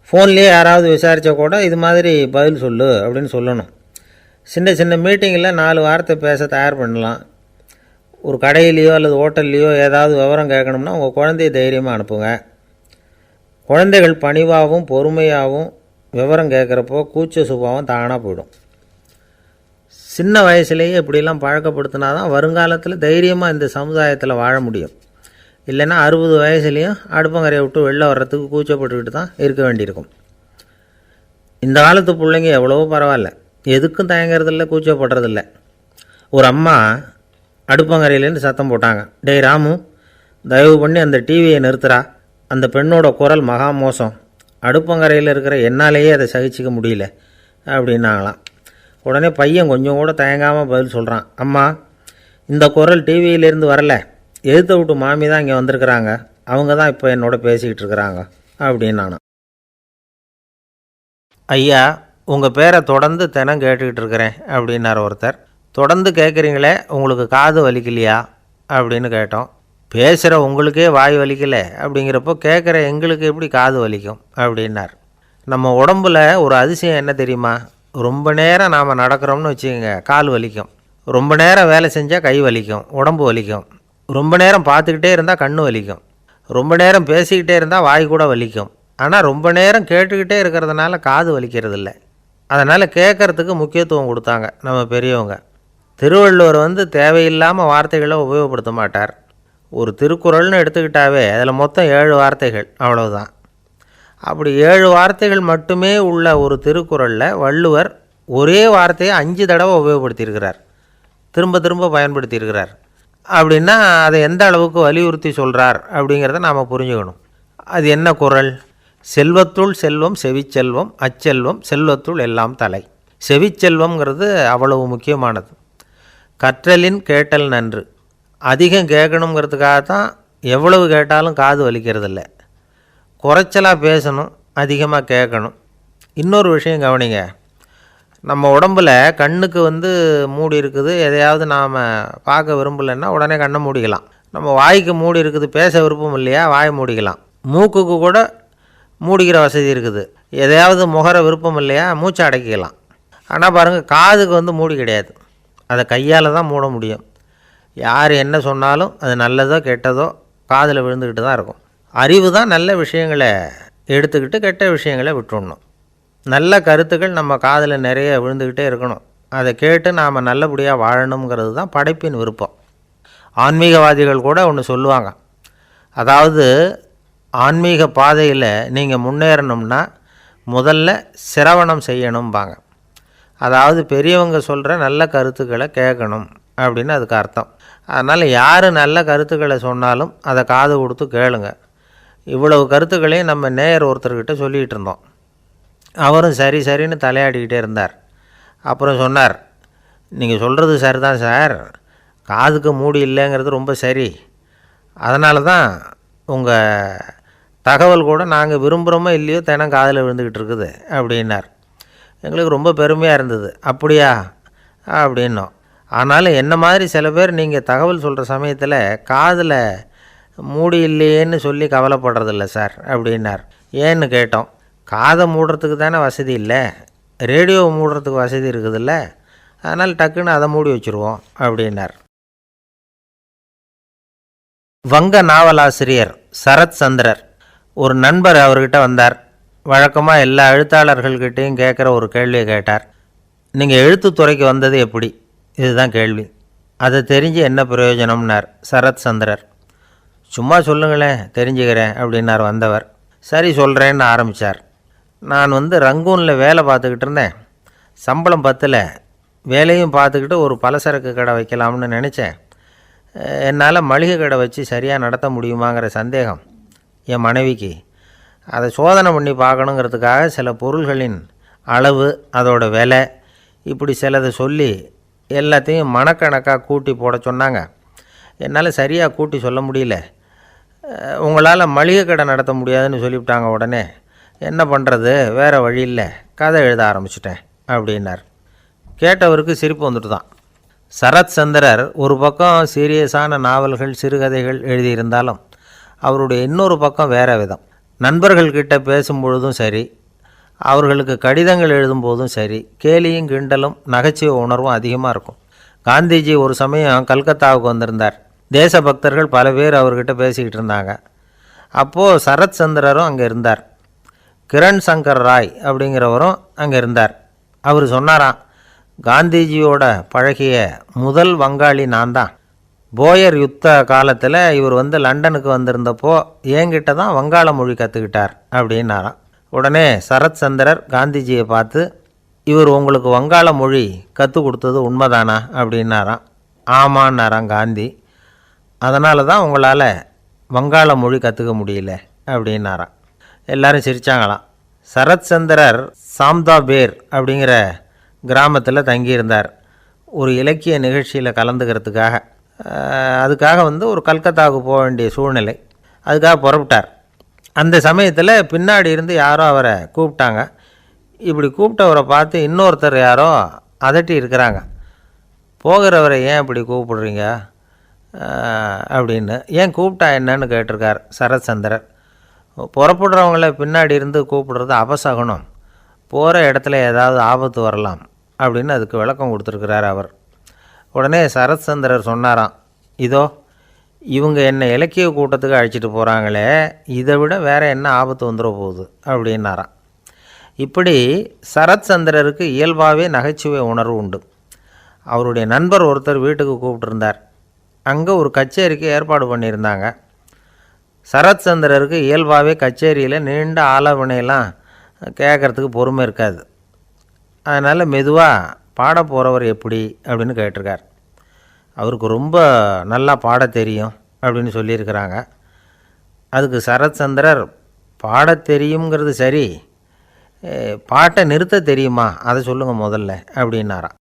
ஃபோன்லேயே யாராவது விசாரித்தா கூட இது மாதிரி பதில் சொல்லு அப்படின்னு சொல்லணும். சின்ன சின்ன மீட்டிங்கில் 4 வார்த்தை பேச தயார் பண்ணலாம். ஒரு கடையிலையோ அல்லது ஹோட்டல்லையோ ஏதாவது விவரம் கேட்கணும்னா உங்கள் குழந்தைய தைரியமாக அனுப்புங்க. குழந்தைகள் பணிவாகவும் பொறுமையாகவும் விவரம் கேட்குறப்போ கூச்ச சுபாவம் தானாக போயிடும். சின்ன வயசுலேயே இப்படிலாம் பழக்கப்படுத்தினா தான் வருங்காலத்தில் தைரியமாக இந்த சமுதாயத்தில் வாழ முடியும். இல்லைன்னா 60 வயசுலேயும் அடுப்பங்கரையை விட்டு வெளில வர்றதுக்கு கூச்சப்பட்டுக்கிட்டு தான் இருக்க வேண்டியிருக்கும். இந்த காலத்து பிள்ளைங்க எவ்வளவோ பரவாயில்ல, எதுக்கும் தயங்கிறதில்ல, கூச்சப்படுறதில்ல. ஒரு அம்மா அடுப்பங்கரையிலேருந்து சத்தம் போட்டாங்க, டேய் ராமு, தயவு பண்ணி அந்த டிவியை நிறுத்துறா, அந்த பெண்ணோட குரல் மகா மோசம், அடுப்பங்கரையில் இருக்கிற என்னாலேயே அதை சகிச்சிக்க முடியல அப்படின்னாங்களாம். உடனே பையன் கொஞ்சம் கூட தயங்காமல் பதில் சொல்கிறான், அம்மா இந்த குரல் டிவியிலேருந்து வரல, எழுத்த விட்டு மாமி தான் இங்கே வந்திருக்கிறாங்க, அவங்க தான் இப்போ என்னோட பேசிக்கிட்டு இருக்கிறாங்க அப்படின்னானா. ஐயா உங்கள் பேரை தொடர்ந்து தினம் கேட்டுக்கிட்டு இருக்கிறேன் அப்படின்னார் ஒருத்தர். தொடர்ந்து கேட்குறீங்களே, உங்களுக்கு காது வலிக்கலையா அப்படின்னு கேட்டோம். பேசுகிற உங்களுக்கே வாய் வலிக்கலை அப்படிங்கிறப்போ கேட்குற எங்களுக்கு எப்படி காது வலிக்கும் அப்படின்னார். நம்ம உடம்பில் ஒரு அதிசயம் என்ன தெரியுமா, ரொம்ப நேரம் நாம் நடக்கிறோம்னு வச்சுக்கோங்க, கால் வலிக்கும். ரொம்ப நேரம் வேலை செஞ்சால் கை வலிக்கும், உடம்பு வலிக்கும். ரொம்ப நேரம் பார்த்துக்கிட்டே இருந்தால் கண்ணு வலிக்கும். ரொம்ப நேரம் பேசிக்கிட்டே இருந்தால் வாய் கூட வலிக்கும். ஆனால் ரொம்ப நேரம் கேட்டுக்கிட்டே இருக்கிறதுனால காது வலிக்கிறது இல்லை. அதனால் கேட்குறதுக்கு முக்கியத்துவம் கொடுத்தாங்க நம்ம பெரியவங்க. திருவள்ளுவர் தேவையில்லாமல் வார்த்தைகளை உபயோகப்படுத்த மாட்டார். ஒரு திருக்குறள்னு எடுத்துக்கிட்டாவே அதில் மொத்தம் 7 வார்த்தைகள், அவ்வளவுதான். அப்படி 7 வார்த்தைகள் மட்டுமே உள்ள ஒரு திருக்குறளில் வள்ளுவர் ஒரே வார்த்தையை 5 தடவை உபயோகப்படுத்தியிருக்கிறார், திரும்ப திரும்ப பயன்படுத்தியிருக்கிறார். அப்படின்னா அதை எந்த அளவுக்கு வலியுறுத்தி சொல்கிறார் அப்படிங்கிறத நாம் புரிஞ்சுக்கணும். அது என்ன குறள்? செல்வத்துள் செல்வம் செவிச்செல்வம், அச்செல்வம் செல்வத்துள் எல்லாம் தலை. செவிச்செல்வம்ங்கிறது அவ்வளவு முக்கியமானது. கற்றலின் கேட்டல் நன்று. அதிகம் கேட்கணுங்கிறதுக்காகத்தான் எவ்வளவு கேட்டாலும் காது வலிக்கிறதில்ல. குறைச்சலாக பேசணும், அதிகமாக கேட்கணும். இன்னொரு விஷயம் கவனிங்க, நம்ம உடம்பில் கண்ணுக்கு மூடி இருக்குது, எதையாவது நாம் பார்க்க விரும்பலைன்னா உடனே கண்ணை மூடிக்கலாம். நம்ம வாய்க்கு மூடி இருக்குது, பேச விருப்பம் இல்லையா, வாய் மூடிக்கலாம். மூக்குக்கு கூட மூடிக்கிற வசதி இருக்குது, எதையாவது முகர விருப்பம் இல்லையா, மூச்சை அடக்கிக்கலாம். ஆனால் பாருங்கள், காதுக்கு மூடி கிடையாது, அதை கையால் தான் மூட முடியும். யார் என்ன சொன்னாலும் அது நல்லதோ கெட்டதோ காதில் விழுந்துக்கிட்டு தான் இருக்கும். அறிவு தான் நல்ல விஷயங்களை எடுத்துக்கிட்டு கெட்ட விஷயங்களை விட்டுடணும். நல்ல கருத்துக்கள் நம்ம காதில் நிறைய விழுந்துக்கிட்டே இருக்கணும். அதை கேட்டு நாம் நல்லபடியாக வாழணுங்கிறது தான் படைப்பின் விருப்பம். ஆன்மீகவாதிகள் கூட ஒன்று சொல்லுவாங்க, அதாவது ஆன்மீக பாதையில் நீங்கள் முன்னேறணும்னா முதல்ல சிரவணம் செய்யணும்பாங்க. அதாவது பெரியவங்க சொல்கிற நல்ல கருத்துக்களை கேட்கணும் அப்படின்னு அதுக்கு அர்த்தம். அதனால் யார் நல்ல கருத்துக்களை சொன்னாலும் அதை காது கொடுத்து கேளுங்க. இவ்வளவு கருத்துக்களையும் நம்ம நேயர் ஒருத்தர்கிட்ட சொல்லிகிட்டு இருந்தோம். அவரும் சரி சரின்னு தலையாடிக்கிட்டே இருந்தார். அப்புறம் சொன்னார், நீங்கள் சொல்கிறது சரிதான் சார், காதுக்கு மூடி இல்லைங்கிறது ரொம்ப சரி, அதனால தான் உங்கள் தகவல் கூட நாங்கள் விரும்புகிறோமோ இல்லையோ தினம் காதில் விழுந்துக்கிட்டு இருக்குது அப்படின்னார். எங்களுக்கு ரொம்ப பெருமையாக இருந்தது. அப்படியா அப்படின்னோம். ஆனாலும் என்ன மாதிரி சில பேர் நீங்கள் தகவல் சொல்கிற சமயத்தில் காதில் மூடி இல்லையேன்னு சொல்லி கவலைப்படுறதில்ல சார் அப்படின்னார். ஏன்னு கேட்டோம். காதை மூடுறதுக்கு தானே வசதி இல்லை, ரேடியோவை மூடுறதுக்கு வசதி இருக்குதுல்ல, அதனால் டக்குன்னு அதை மூடி வச்சுருவோம் அப்படின்னார். வங்க நாவலாசிரியர் சரத் சந்திரர் ஒரு நண்பர் அவர்கிட்ட வந்தார். வழக்கமாக எல்லா எழுத்தாளர்கள்கிட்டையும் கேட்குற ஒரு கேள்வியை கேட்டார். நீங்கள் எழுத்துத்துறைக்கு வந்தது எப்படி? இதுதான் கேள்வி. அதை தெரிஞ்சு என்ன பிரயோஜனம்னார் சரத் சந்திரர். சும்மா சொல்லுங்களேன், தெரிஞ்சுக்கிறேன் அப்படின்னார் வந்தவர். சரி சொல்கிறேன்னு ஆரம்பித்தார். நான் ரங்கூனில் வேலை பார்த்துக்கிட்டு இருந்தேன். சம்பளம் பத்தில், வேலையும் பார்த்துக்கிட்டு ஒரு பலசரக்கு கடை வைக்கலாம்னு நினச்சேன். என்னால் மளிகை கடை வச்சு சரியாக நடத்த முடியுமாங்கிற சந்தேகம் என் மனைவிக்கு. அதை சோதனை பண்ணி பார்க்கணுங்கிறதுக்காக சில பொருள்களின் அளவு, அதோட விலை, இப்படி சிலதை சொல்லி எல்லாத்தையும் மனக்கணக்காக கூட்டி போட சொன்னாங்க. என்னால் சரியாக கூட்டி சொல்ல முடியல. உங்களால் மளிகை கடை நடத்த முடியாதுன்னு சொல்லிவிட்டாங்க. உடனே என்ன பண்ணுறது, வேறு வழி இல்லை, கதை எழுத ஆரம்பிச்சிட்டேன் அப்படின்னார். கேட்டவருக்கு சிரிப்பு வந்துட்டு தான். சரத் சந்திரர் ஒரு பக்கம் சீரியஸான நாவல்கள், சிறுகதைகள் எழுதியிருந்தாலும் அவருடைய இன்னொரு பக்கம் வேறு விதம். நண்பர்கள்கிட்ட பேசும்பொழுதும் சரி, அவர்களுக்கு கடிதங்கள் எழுதும்போதும் சரி, கேலியும் கிண்டலும் நகைச்சுவை உணர்வும் அதிகமாக இருக்கும். காந்திஜி ஒரு சமயம் கல்கத்தாவுக்கு வந்திருந்தார். தேசபக்தர்கள் பல பேர் அவர்கிட்ட பேசிக்கிட்டு இருந்தாங்க. அப்போது சரத் சந்திரரும் அங்கே இருந்தார். கிரண் சங்கர் ராய் அப்படிங்கிறவரும் அங்கே இருந்தார். அவர் சொன்னாராம், காந்திஜியோட பழகிய முதல் வங்காளி நான் தான். போயர் யுத்த காலத்தில் இவர் லண்டனுக்கு வந்திருந்தப்போ என்கிட்ட தான் வங்காள மொழி கற்றுக்கிட்டார் அப்படின்னாராம். உடனே சரத் சந்திரர் காந்திஜியை பார்த்து, இவர் உங்களுக்கு வங்காள மொழி கற்றுக் கொடுத்தது உண்மைதானா அப்படின்னாராம். ஆமான்னாராம் காந்தி. அதனால தான் உங்களால் வங்காள மொழி கற்றுக்க முடியல அப்படின்னாராம். எல்லாரும் சிரித்தாங்களாம். சரத் சந்திரர் சாம்தாபேர் அப்படிங்கிற கிராமத்தில் தங்கியிருந்தார் ஒரு இலக்கிய நிகழ்ச்சியில் கலந்துக்கிறதுக்காக. அதுக்காக ஒரு கல்கத்தாவுக்கு போக வேண்டிய சூழ்நிலை. அதுக்காக புறப்பட்டார். அந்த சமயத்தில் பின்னாடி இருந்து யாரோ அவரை கூப்பிட்டாங்க. இப்படி கூப்பிட்டவரை பார்த்து இன்னொருத்தர் யாரோ அதட்டி இருக்கிறாங்க. போகிறவரை ஏன் இப்படி கூப்பிடுறீங்க அப்படின்னு. ஏன் கூப்பிட்டா என்னன்னு கேட்டிருக்கார் சரத் சந்திரர். புறப்படுறவங்கள பின்னாடி இருந்து கூப்பிடுறது அபசகுனம், போகிற இடத்துல ஏதாவது ஆபத்து வரலாம் அப்படின்னு அதுக்கு விளக்கம் கொடுத்துருக்கிறார் அவர். உடனே சரத் சந்திரர் சொன்னாராம், இதோ இவங்க என்னை இலக்கிய கூட்டத்துக்கு அழைச்சிட்டு போகிறாங்களே, இதை விட வேறு என்ன ஆபத்து வந்துட போகுது அப்படின்னாராம். இப்படி சரத் சந்திரருக்கு இயல்பாகவே நகைச்சுவை உணர்வு உண்டு. அவருடைய நண்பர் ஒருத்தர் வீட்டுக்கு கூப்பிட்டுருந்தார். அங்கே ஒரு கச்சேரிக்கு ஏற்பாடு பண்ணியிருந்தாங்க. சரத் சந்திரருக்கு இயல்பாகவே கச்சேரியில் நீண்ட ஆலோசனையெல்லாம் கேட்குறதுக்கு பொறுமை இருக்காது. அதனால் மெதுவாக பாட போகிறவர் எப்படி அப்படின்னு கேட்டிருக்கார். அவருக்கு ரொம்ப நல்லா பாட தெரியும் அப்படின்னு சொல்லியிருக்கிறாங்க. அதுக்கு சரத் சந்திரர், பாட தெரியுங்கிறது சரி, பாட்டை நிறுத்த தெரியுமா அதை சொல்லுங்கள் முதல்ல அப்படின்னாராம்.